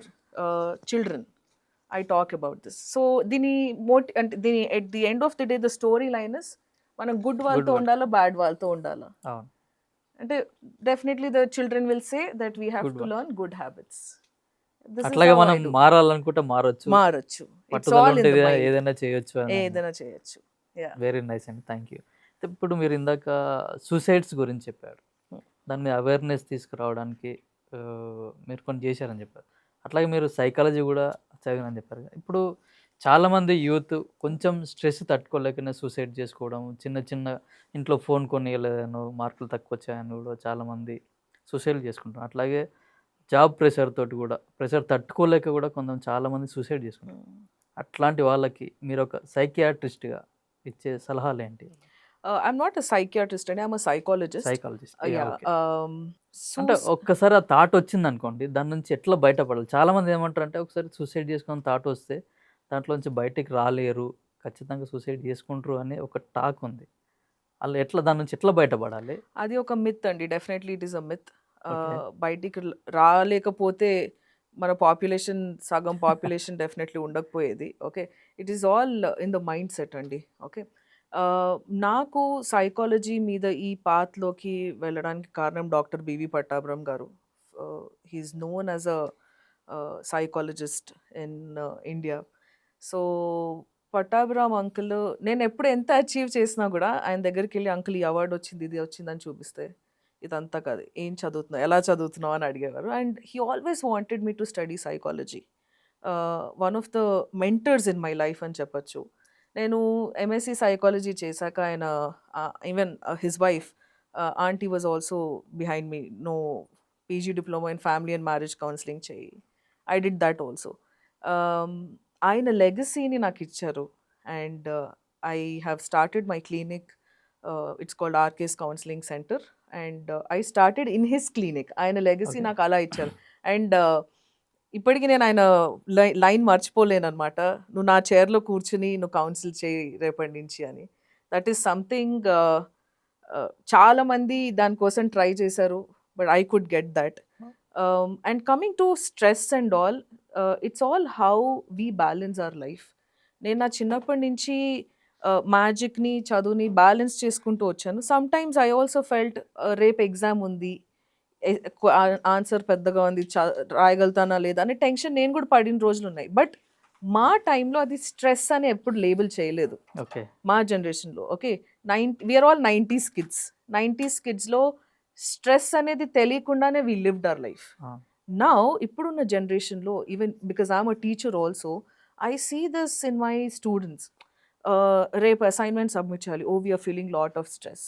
children, I talk about this. So dini at the end of the day, the storyline is మనం good వాళ్ళతో ఉండాలా, bad వాళ్ళతో ఉండాలా. అవును. అంటే definitely the children will say that we have to learn good habits. అట్లాగే మనం మారాలనుకుంటే మారొచ్చు. పట్టుదల ఉంటే ఏదైనా చేయొచ్చు. ఏదైనా చేయొచ్చు. వెరీ నైస్ అండి, థ్యాంక్ యూ. ఇప్పుడు మీరు ఇందాక సూసైడ్స్ గురించి చెప్పారు, దాని మీద అవేర్నెస్ తీసుకురావడానికి మీరు కొన్ని చేశారని చెప్పారు. అట్లాగే మీరు సైకాలజీ కూడా చదివినని చెప్పారు. ఇప్పుడు చాలామంది యూత్ కొంచెం స్ట్రెస్ తట్టుకోలేకనే సూసైడ్ చేసుకోవడం, చిన్న చిన్న ఇంట్లో ఫోన్ కొనియలేదనో, మార్కులు తక్కువ వచ్చాయని కూడా చాలామంది సూసైడ్ చేసుకుంటారు. అట్లాగే జాబ్ ప్రెషర్ తట్టుకోలేక కూడా చాలామంది సూసైడ్ చేసుకుంటారు. అట్లాంటి వాళ్ళకి మీరు ఒక సైకియాట్రిస్ట్గా ఇచ్చే సలహాలు ఏంటి? I'm not a psychiatrist and I'm a psychologist. అంటే ఒక్కసారి ఆ థాట్ వచ్చింది అనుకోండి, దాని నుంచి ఎట్లా బయటపడాలి? చాలామంది ఏమంటారు అంటే, ఒకసారి సూసైడ్ చేసుకుని థాట్ వస్తే దాంట్లో నుంచి బయటికి రాలేరు, ఖచ్చితంగా సూసైడ్ చేసుకుంటారు అని ఒక టాక్ ఉంది. అలా దాని నుంచి ఎట్లా బయటపడాలి? అది ఒక మిత్ అండి, definitely it is a myth. బయటికి రాలేకపోతే మన పాపులేషన్, సగం పాపులేషన్ డెఫినెట్లీ ఉండకపోయేది. Okay, it is all in the mindset అండి. ఓకే, నాకు సైకాలజీ మీద ఈ పాత్లోకి వెళ్ళడానికి కారణం doctor BV Pattabhiram garu. He's known as a psychologist in India. So Pattabhiram uncle, నేను ఎప్పుడు ఎంత అచీవ్ చేసినా కూడా ఆయన దగ్గరికి వెళ్ళి, అంకుల్ ఈ అవార్డు వచ్చింది, ఇది వచ్చిందని చూపిస్తే ఇదంతా కాదు, ఏం చదువుతున్నావు, ఎలా చదువుతున్నావు అని అడిగేవారు. And he always wanted me to study psychology. One of the mentors in my life అని చెప్పొచ్చు. నేను ఎంఎస్సి సైకాలజీ చేశాక ఆయన, even his wife aunty was also behind me, no PG diploma in family and marriage counselling చేయి. I did that also. ఆయన లెగసీని నాకు ఇచ్చారు. And I have started my clinic. It's called RK's counselling centre. And I started in his clinic. ఆయన legacy Okay. నాకు అలా ఇచ్చారు. And ఇప్పటికి నేను ఆయన లైన్ మర్చిపోలేను అనమాట, నువ్వు నా చైర్లో కూర్చుని నువ్వు కౌన్సిల్ చేయి రేపటి నుంచి అని. దట్ ఈస్ సంథింగ్, చాలామంది దానికోసం ట్రై చేశారు, but I could get that. And coming to stress and all, it's all how we balance our life. నేను నా చిన్నప్పటి నుంచి మ్యాజిక్ని చదువుని బ్యాలెన్స్ చేసుకుంటూ వచ్చాను. Some times I also felt రేపు ఎగ్జామ్ ఉంది, ఆన్సర్ పెద్దగా ఉంది, రాయగలుగుతానా లేదా అనే టెన్షన్ నేను కూడా పడిన రోజులు ఉన్నాయి. బట్ మా టైంలో అది స్ట్రెస్ అని ఎప్పుడు లేబుల్ చేయలేదు ఓకే. మా జనరేషన్లో. Okay, we're all 90s kids. 90s కిడ్స్లో స్ట్రెస్ అనేది తెలియకుండానే we lived our life. Now ఇప్పుడున్న జనరేషన్లో, even because I'm a teacher also, I see this in my students. రేపు అసైన్మెంట్ సబ్మిట్ చేయాలి, ఓ we're feeling lot of stress.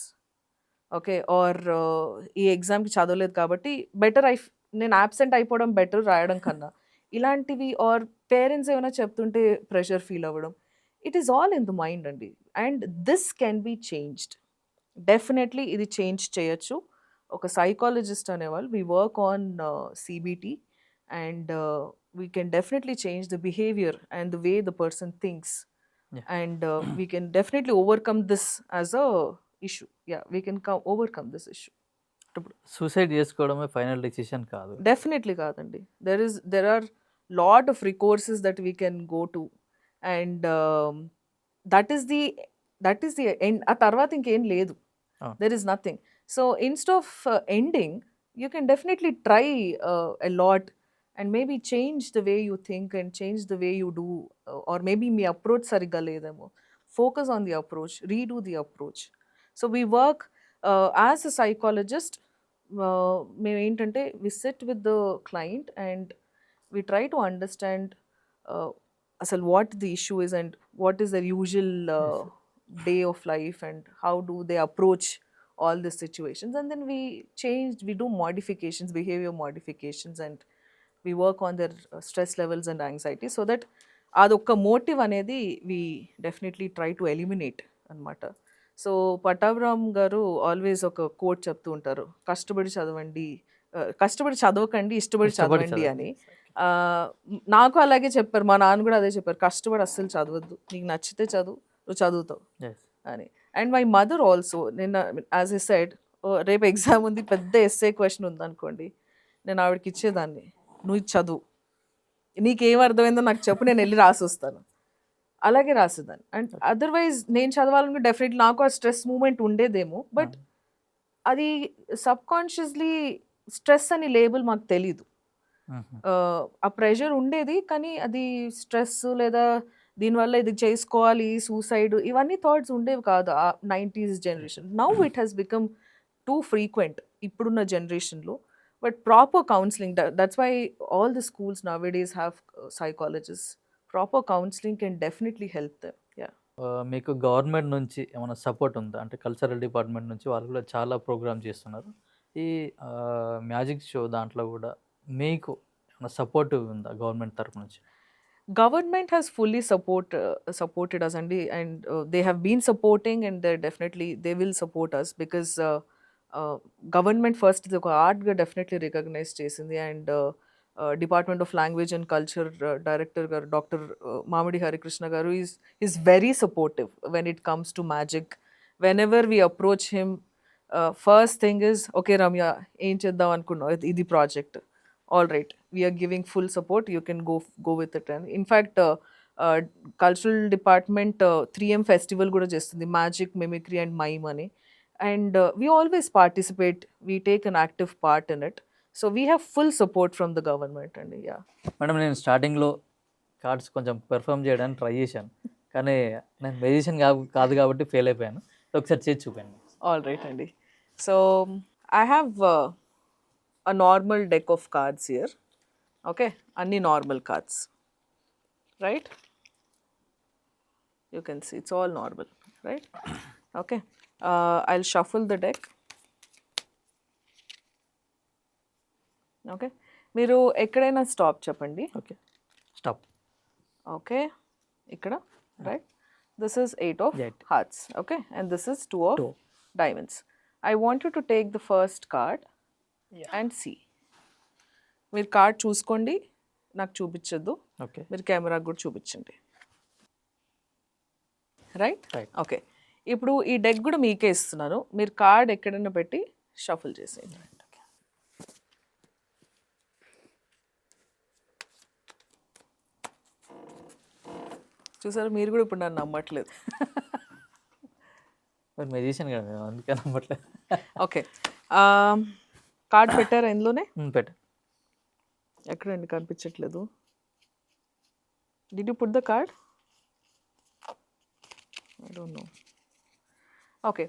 Okay, or ఈ ఎగ్జామ్కి చదవలేదు కాబట్టి బెటర్ నేను యాబ్సెంట్ అయిపోవడం బెటర్ రాయడం కన్నా, ఇలాంటివి. ఆర్ పేరెంట్స్ ఏమైనా చెప్తుంటే ప్రెషర్ ఫీల్ అవ్వడం. It is all in the mind అండి. And this can be changed. Definitely ఇది చేంజ్ చేయొచ్చు. ఒక సైకాలజిస్ట్ అనేవాళ్ళు, we work on CBT, and we can definitely change the behaviour and the way the person thinks. Yeah. And we can definitely overcome this as a issue. Yeah, we can overcome this issue. Suicide చేసుకోవడమే final decision కాదు. Definitely కాదండి. There are lot of recourses that we can go to, and that is the end. ఆ తర్వాత ఇంకేం లేదు. Oh. There is nothing. So instead of ending, you can definitely try a lot, and maybe change the way you think and change the way you do, or maybe me approach సరిగ్గా లేదేమో. Focus on the approach, redo the approach. So we work as a psychologist. మేము ఏంటంటే we sit with the client and we try to understand అసలు what the issue is and what is their usual day of life and how do they approach all these situations, and then we do modifications, behavior modifications, and we work on their stress levels and anxiety, so that అదొక్క motive అనేది we definitely try to eliminate అన్నమాట. So Pattabhiram గారు always ఒక coat చెప్తూ ఉంటారు, కష్టపడి చదవండి, కష్టపడి చదవకండి, ఇష్టపడి చదవండి అని. నాకు అలాగే చెప్పారు, మా నాన్న కూడా అదే చెప్పారు, కష్టపడి అస్సలు చదవద్దు, నీకు నచ్చితే చదువు, నువ్వు చదువుతావు అని. అండ్ మై మదర్ ఆల్సో, నిన్న యాజ్ ఎ సైడ్, రేపు ఎగ్జామ్ ఉంది, పెద్ద ఎస్ఏ క్వశ్చన్ ఉందనుకోండి, నేను ఆవిడకి ఇచ్చేదాన్ని, నువ్వు చదువు, నీకేం అర్థమైందో నాకు చెప్పు, నేను వెళ్ళి రాసి వస్తాను. అలాగే రాసేదాన్ని. అండ్ అదర్వైజ్ నేను చదవాలనుకుంటే డెఫినెట్లీ నాకు ఆ స్ట్రెస్ మూమెంట్ ఉండేదేమో, బట్ అది సబ్ కాన్షియస్లీ స్ట్రెస్ అని లేబుల్ మాకు తెలీదు. ఆ ప్రెషర్ ఉండేది, కానీ అది స్ట్రెస్ లేదా దీనివల్ల ఇది చేసుకోవాలి, సూసైడ్, ఇవన్నీ థాట్స్ ఉండేవి కాదు ఆ 90s generation. Now it has become too frequent ఇప్పుడున్న జనరేషన్లో. But proper counselling, that's why all the schools nowadays have psychologist. Proper counselling can definitely help them. Yeah. మీకు గవర్నమెంట్ నుంచి ఏమైనా సపోర్ట్ ఉందా? అంటే కల్చరల్ డిపార్ట్మెంట్ నుంచి వాళ్ళు కూడా చాలా ప్రోగ్రామ్ చేస్తున్నారు. ఈ మ్యాజిక్ షో దాంట్లో కూడా మీకు ఏమైనా సపోర్ట్ ఉందా గవర్నమెంట్ తరపు నుంచి? Government has fully supported us, and they have been supporting, and they will support us, because government first ఇది ఒక ఆర్ట్గా డెఫినెట్లీ రికగ్నైజ్ చేసింది. And department of language and culture director గారు డాక్టర్ మామిడి హరికృష్ణ గారు is very supportive when it comes to magic. When ever we approach him, first thing is, okay Ramya, ఏం చేద్దాం అనుకున్నావు, ఇది project, all right, we are giving full support, you can go with it. And in fact cultural department 3M festival kuda chestundi, magic, mimicry and mime ani, and we always participate, we take an active part in it, so we have full support from the government. And yeah, madam, నేను స్టార్టింగ్లో cards కొంచెం perform చేయడానికి try చేశాను, కానీ నేను musician కాదు కాబట్టి fail అయిపోయాను. ఒకసారి చేసి చూపాను. all right andi. So I have a normal deck of cards here. Okay, any normal cards, right? You can see it's all normal, right? Okay, I'll shuffle the deck. Okay, మీరు ఎక్కడైనా stop చెప్పండి. Okay stop. Okay, ఇక్కడ right. This is 8 of Eight. hearts. Okay, and this is 2 of Two. diamonds. I want you to take the first card and see. మీరు card చూసుకోండి, నాకు చూపించొద్దు. Okay మీరు కెమెరాకి కూడా చూపించండి. Right right. ఓకే, ఇప్పుడు ఈ డెక్ కూడా మీకే ఇస్తున్నాను. మీరు కార్డ్ ఎక్కడైనా పెట్టి షఫుల్ చేసేయండి. చూసారు, మీరు కూడా ఇప్పుడు నన్ను నమ్మట్లేదు. మరి మెజిషియన్ కదా మేము, అందుకే నమ్మట్లేదు. ఓకే, కార్డ్ పెట్టారా ఇందులోనే? పెట్టు. ఎక్కడండి కనిపించట్లేదు. Did you put the card? I don't no. Okay,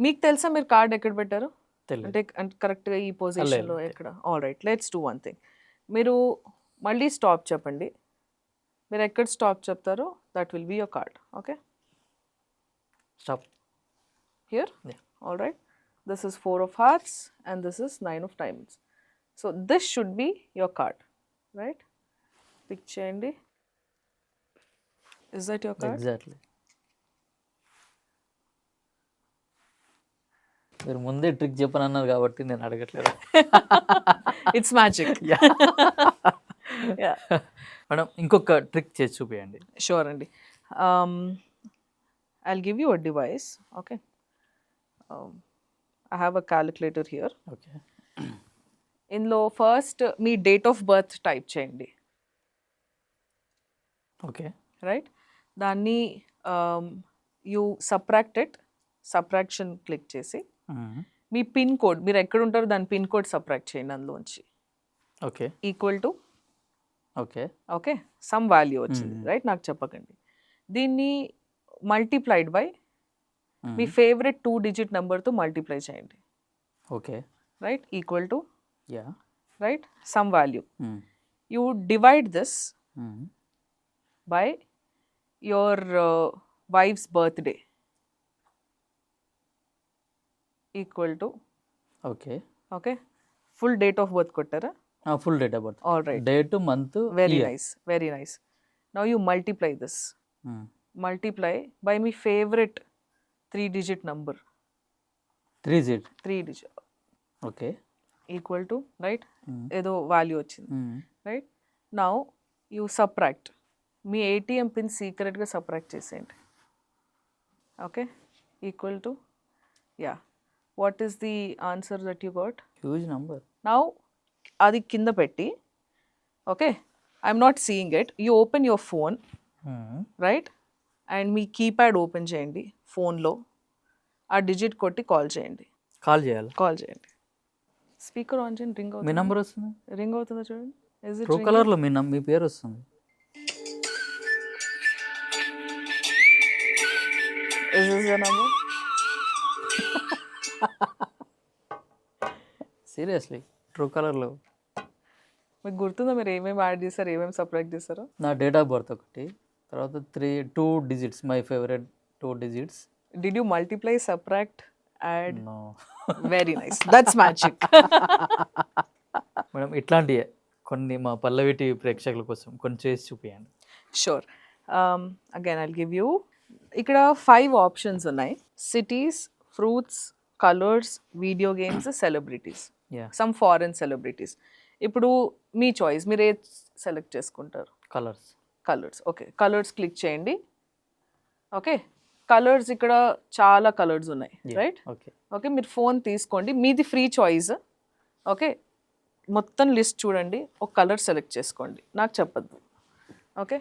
మీకు తెలుసా మీరు కార్డ్ ఎక్కడ పెట్టారు? తెలియదు. అంటే కరెక్ట్గా ఈ పొజిషన్లో ఎక్కడ? All right, let's do one thing. మీరు మళ్ళీ స్టాప్ చెప్పండి. మీరు ఎక్కడ స్టాప్ చెప్తారో that will be your card. Okay, stop here. Yeah. All right, this is 4 of hearts and this is 9 of diamonds. So this should be your card, right? Pick చేయండి. Is that your card? Exactly. మీరు ముందే trick చెప్పని అన్నారు కాబట్టి నేను అడగట్లేదు. It's magic. Yeah. Yeah. Madam ఇంకొక trick చేసి చూపించండి. Sure అండి. I'll give you a device. Okay. I have a calculator here. Okay ఇందులో ఫస్ట్ మీ డేట్ ఆఫ్ బర్త్ టైప్ చేయండి. ఓకే రైట్, దాన్ని యూ సబ్ట్రాక్టెడ్, సబ్ట్రాక్షన్ క్లిక్ చేసి మీ పిన్ కోడ్, మీరు ఎక్కడ ఉంటారో దాని పిన్ కోడ్ సబ్ట్రాక్ట్ చేయండి అందులోంచి. Okay equal to okay okay some value వచ్చింది, రైట్? నాకు చెప్పకండి. దీన్ని multiplied by me favourite 2 digit నెంబర్తో మల్టిప్లై చేయండి. Okay right, equal to yeah write some value. You divide this by your wife's birthday equal to okay okay full date of birth kottara. Full date of birth, All right, date month. very nice, very nice. Now you multiply this, multiply by my favorite 3 digit number, 3 digit okay equal to right ఏదో value వచ్చింది, right? Now you subtract, me ATM pin సీక్రెట్గా subtract చేసేయండి. Okay, equal to yeah what is the answer that you got? Huge number. Now అది కింద పెట్టి, okay, I'm not seeing it, you open your phone, right? And me keypad open చేయండి ఫోన్లో, ఆ digit కొట్టి call చేయండి. Call చేయాలి. Call చేయండి. స్పీకర్ ఆన్ చేయండి. రింగ్ మీ అవుతుంది. నంబర్ వస్తుంది. రింగ్ అవుతుందా చూడండి. Is it true ringing? కలర్లో మీ పేరు వస్తుంది. Is this your number? Seriously true కలర్లో. మీకు గుర్తుందా మీరు ఏమేమి యాడ్ చేశారు, ఏమేమి సబ్ట్రాక్ట్ చేశారో? నా డేట్ ఆఫ్ బర్త్ ఒకటి, తర్వాత 2 digits, my favourite 2 digits. Did you multiply, subtract, add? No Very nice. That's magic. Madam ఇట్లాంటివే కొన్ని మా పల్లవి టీవీ ప్రేక్షకుల కోసం కొన్ని చేసి చూపించండి. Sure. Again, I'll give you. ఇక్కడ 5 options ఉన్నాయి. Cities, fruits, colors, video games, celebrities. Yeah Some foreign celebrities. ఇప్పుడు మీ చాయిస్, మీరు ఏది సెలెక్ట్ చేసుకుంటారు? Colours. Colours. Okay, colours click చేయండి. ఓకే, కలర్స్ ఇక్కడ చాలా కలర్స్ ఉన్నాయి, రైట్? ఓకే ఓకే, మీరు ఫోన్ తీసుకోండి, మీది ఫ్రీ చాయిస్. ఓకే, మొత్తం లిస్ట్ చూడండి, ఒక కలర్ సెలెక్ట్ చేసుకోండి, నాకు చెప్పద్దు. ఓకే,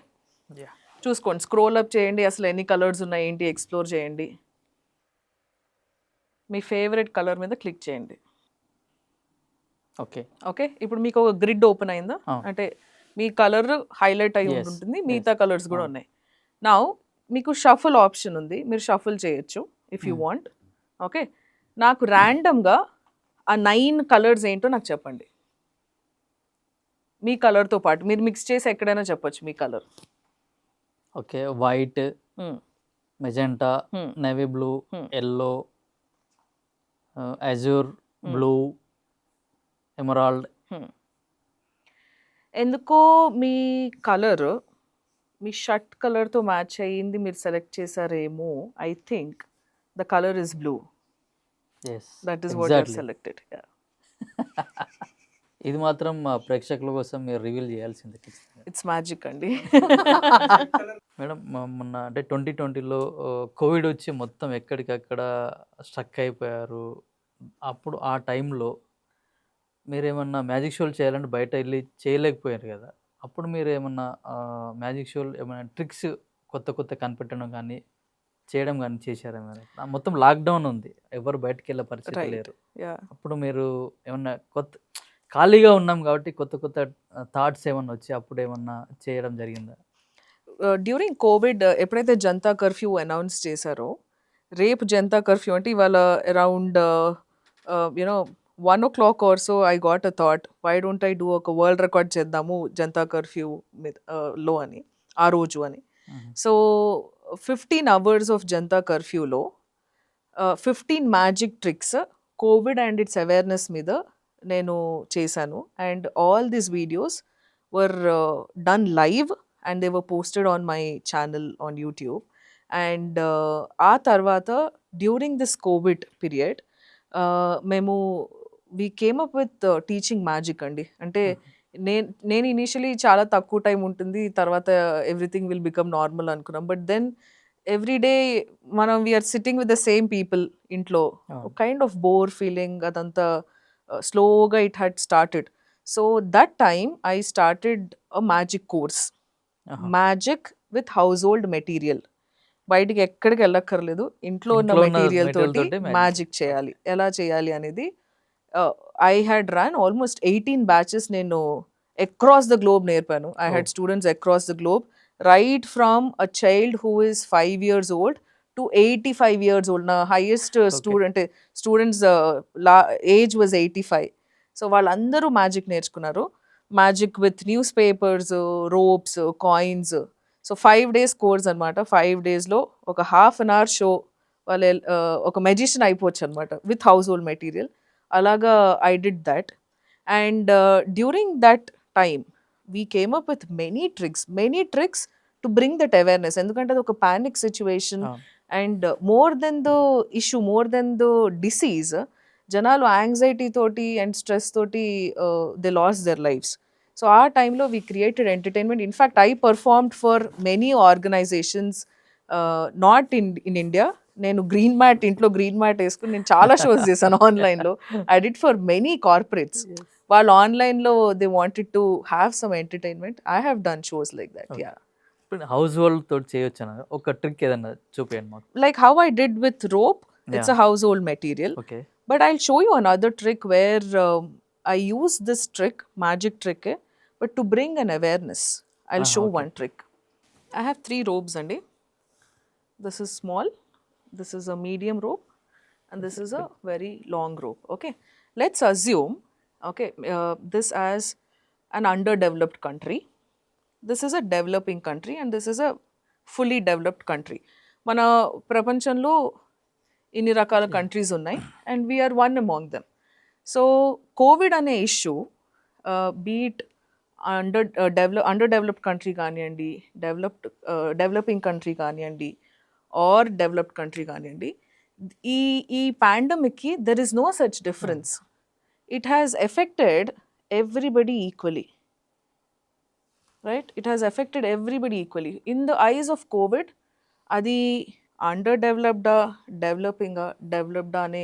యా చూసుకోండి, స్క్రోల్ అప్ చేయండి, అసలు ఎన్ని కలర్స్ ఉన్నాయి ఏంటి ఎక్స్ప్లోర్ చేయండి. మీ ఫేవరెట్ కలర్ మీద క్లిక్ చేయండి. ఓకే ఓకే, ఇప్పుడు మీకు ఒక గ్రిడ్ ఓపెన్ అయిందా? అంటే మీ కలర్ హైలైట్ అయి Yes, ఉంటుంది, మిగతా కలర్స్ కూడా ఉన్నాయి. నా మీకు షఫుల్ ఆప్షన్ ఉంది, మీరు షఫుల్ చేయొచ్చు ఇఫ్ యూ వాంట్. ఓకే, నాకు ర్యాండమ్గా ఆ 9 కలర్స్ ఏంటో నాకు చెప్పండి. మీ కలర్‌తో పాటు మీరు మిక్స్ చేసి ఎక్కడైనా చెప్పొచ్చు మీ colour. Okay. White, hmm. Magenta, hmm. Navy blue, hmm. Yellow, azure, hmm. Blue, emerald. Hmm. ఎందుకో మీ కలర్ మీ షర్ట్ కలర్‌తో మ్యాచ్ అయ్యింది మీరు సెలెక్ట్ చేసారేమో. I think the colour is blue. Yes. That is what you have exactly. Selected. Yeah! ఇది మాత్రం మా ప్రేక్షకుల కోసం మీరు రివీల్ చేయాల్సిందే ఖచ్చితంగా. ఇట్స్ మ్యాజిక్ అండి. మేడం మొన్న అంటే 2020లో కోవిడ్ వచ్చి మొత్తం ఎక్కడికక్కడ స్ట్రక్ అయిపోయారు. అప్పుడు ఆ టైంలో మీరేమన్నా మ్యాజిక్ షోలు చేయాలంటే బయట ఎళ్లి చేయలేకపోయారు గదా! అప్పుడు మీరేమన్నా మ్యాజిక్ షోలు ఏమైనా ట్రిక్స్ కొత్త కొత్త కనిపెట్టడం గానీ, చేయడం గానీ చేశారా మీరు? మొత్తం లాక్‌డౌన్ ఉంది. ఎవరు బయటికెళ్ళే పరిస్థితి రైట్. లేరు. యాహ్! అప్పుడు మీరు ఏమన్నా ఖాళీగా ఉన్నాం కాబట్టి కొత్త కొత్త థాట్స్ ఏమన్నా వచ్చి అప్పుడేమన్నా చేయడం జరిగిందా? డ్యూరింగ్ కోవిడ్ ఎప్పుడైతే జనతా కర్ఫ్యూ అనౌన్స్ చేశారో, రేపు జనతా కర్ఫ్యూ అంటే ఇవాళ around you know 1:00 or so I got a thought why don't I do ఒక వరల్డ్ రికార్డ్ చేద్దాము జనతా కర్ఫ్యూ లో అని ఆ రోజు అని. హుహు. సో 15 అవర్స్ ఆఫ్ జనతా కర్ఫ్యూలో 15 magic tricks Covid and its awareness మీద నేను చేశాను. And all these videos were done live and they were posted on my channel on YouTube. And ఆ తర్వాత డ్యూరింగ్ దిస్ కోవిడ్ పీరియడ్ మేము we came up with teaching magic అండి. అంటే నేను initially చాలా తక్కువ టైం ఉంటుంది, తర్వాత ఎవ్రీథింగ్ విల్ బికమ్ నార్మల్ అనుకున్నాం. బట్ దెన్ ఎవ్రీ డే మనం we are sitting with the same people ఇంట్లో. అవును. కైండ్ ఆఫ్ బోర్ ఫీలింగ్ అదంతా స్లోగా it had started. So that time I started a magic course. ఆహా! Magic with household material. బయటికి ఎక్కడికి వెళ్ళక్కర్లేదు. ఇంట్లో ఉన్న ఇంట్లో ఉన్న మెటీరియల్ మెటీరియల్ తోటి తోటే మ్యాజిక్ చేయాలి. ఎలా చేయాలి అనేది I had run almost 18 batches నేను across the globe నేర్పాను. I oh! Had students across the globe, right from a child who is 5 years old to 85 years old. నా highest okay. Students age was 85. So వాళ్ళందరూ magic నేర్చుకున్నారు. Magic with news papers, ropes, coins. So 5 days course అనమాట. 5 daysలో ఒక half an our show వాళ్ళు ఒక magician అయిపోవచ్చు అనమాట with household material. అలాగా I did that. And during that time we came up with many tricks to bring that awareness. ఎందుకంటే అది ఒక పానిక్ సిచ్యువేషన్. అవును. And more than the issue, more than the disease, జనాలు anxiety తోటి and stress తోటి they lose their lives. So ఆ టైంలో we created entertainment. In fact I performed for many organisations not in ఇండియా. నేను ఇంట్లో గ్రీన్ మ్యాట్ వేసుకుని నేను చాలా షోస్ చేశాను ఆన్లైన్లో. I did for many corporates. Yes. వాళ్ళు ఆన్లైన్లో they wanted to have some entertainment. I have done shows like that. Okay. Yeah, ఇప్పుడు హౌస్ హోల్డ్ తోటి చేయొచ్చన్నారు. ఒక ట్రిక్ ఏదన్నా చూపియండి మాకు. like how I did with rope, it's yeah! a household material. Okay. But I'll show you another trick where I use this trick, magic trick, but to bring an awareness. I'll ఆహా! show okay. one trick. I have 3 ropes, Andy. This is small, this is a medium rope, and this is a very long rope. Okay, let's assume, okay, this as an underdeveloped country. This is a developing country and this is a fully developed country. మన ప్రపంచంలో ఇన్ని రకాల countries ఉన్నాయి and we are one among them. So Covid అనే issue be it underdeveloped country కానివ్వండి, developing country కానివ్వండి, or developed country కానివ్వండి, ఈ ఈ పాండమిక్కి there is no such difference. It has affected everybody equally. Right? It has affected everybody equally. In the eyes of COVID, అది అండర్డెవలప్డా డెవలప్డా అనే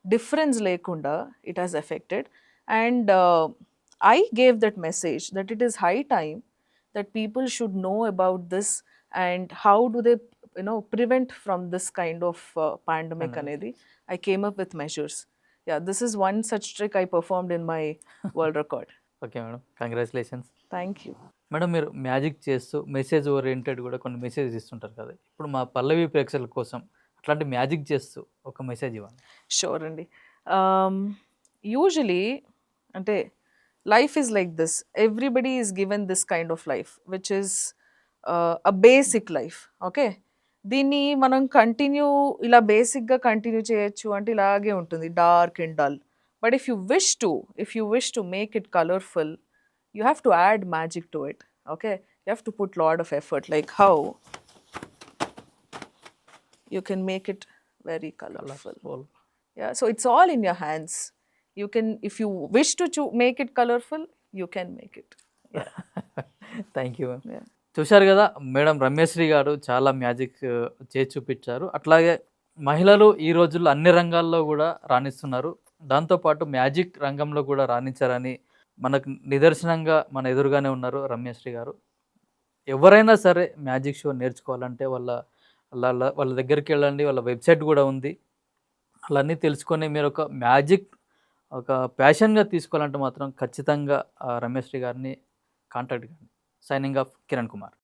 difference లేకుండా it has affected. And I gave that message that it is high time that people should know about this and how do they prevent from this kind of pandemic అనేది. I came up with measures. Yeah, this is one such trick I performed in my world record. Okay madam. Congratulations. Thank you. Madam మీరు magic చేస్తూ message oriented కూడా కొన్ని messages ఇస్తుంటారు కదా! ఇప్పుడు మా పల్లవి ప్రేక్షకుల కోసం అట్లాంటి మ్యాజిక్ చేస్తూ ఒక మెసేజ్ ఇవ్వండి. షూర్ అండి. యూజువలీ అంటే life is like this. Everybody is given this kind of life which is a basic life. Okay, దీన్ని మనం కంటిన్యూ ఇలా బేసిక్గా కంటిన్యూ చేయొచ్చు అంటే ఇలాగే ఉంటుంది, dark and dull. But if you wish to make it colourful, you have to add magic to it. Okay, you have to put lot of effort, like how you can make it very colorful. Yeah, so it's all in your hands. You can, if you wish to make it colorful, you can make it. Thank you. Yeah. చూశారు కదా madam Ramyasri గారు చాలా magic చేసి చూపించారు. అట్లాగే మహిళలు ఈ రోజుల్లో అన్ని రంగాల్లో కూడా రాణిస్తున్నారు. దాంతోపాటు మ్యాజిక్ రంగంలో కూడా రాణించారని మనకు నిదర్శనంగా మన ఎదురుగానే ఉన్నారు రమ్యశ్రీ గారు. ఎవరైనా సరే మ్యాజిక్ షో నేర్చుకోవాలంటే వాళ్ళ దగ్గరికి వెళ్ళండి. వాళ్ళ వెబ్సైట్ కూడా ఉంది. అన్నీ తెలుసుకొని మీరు ఒక మ్యాజిక్ ఒక ప్యాషన్గా తీసుకోవాలంటే మాత్రం ఖచ్చితంగా రమ్యశ్రీ గారిని కాంటాక్ట్ కండి. Signing off Kiran Kumar.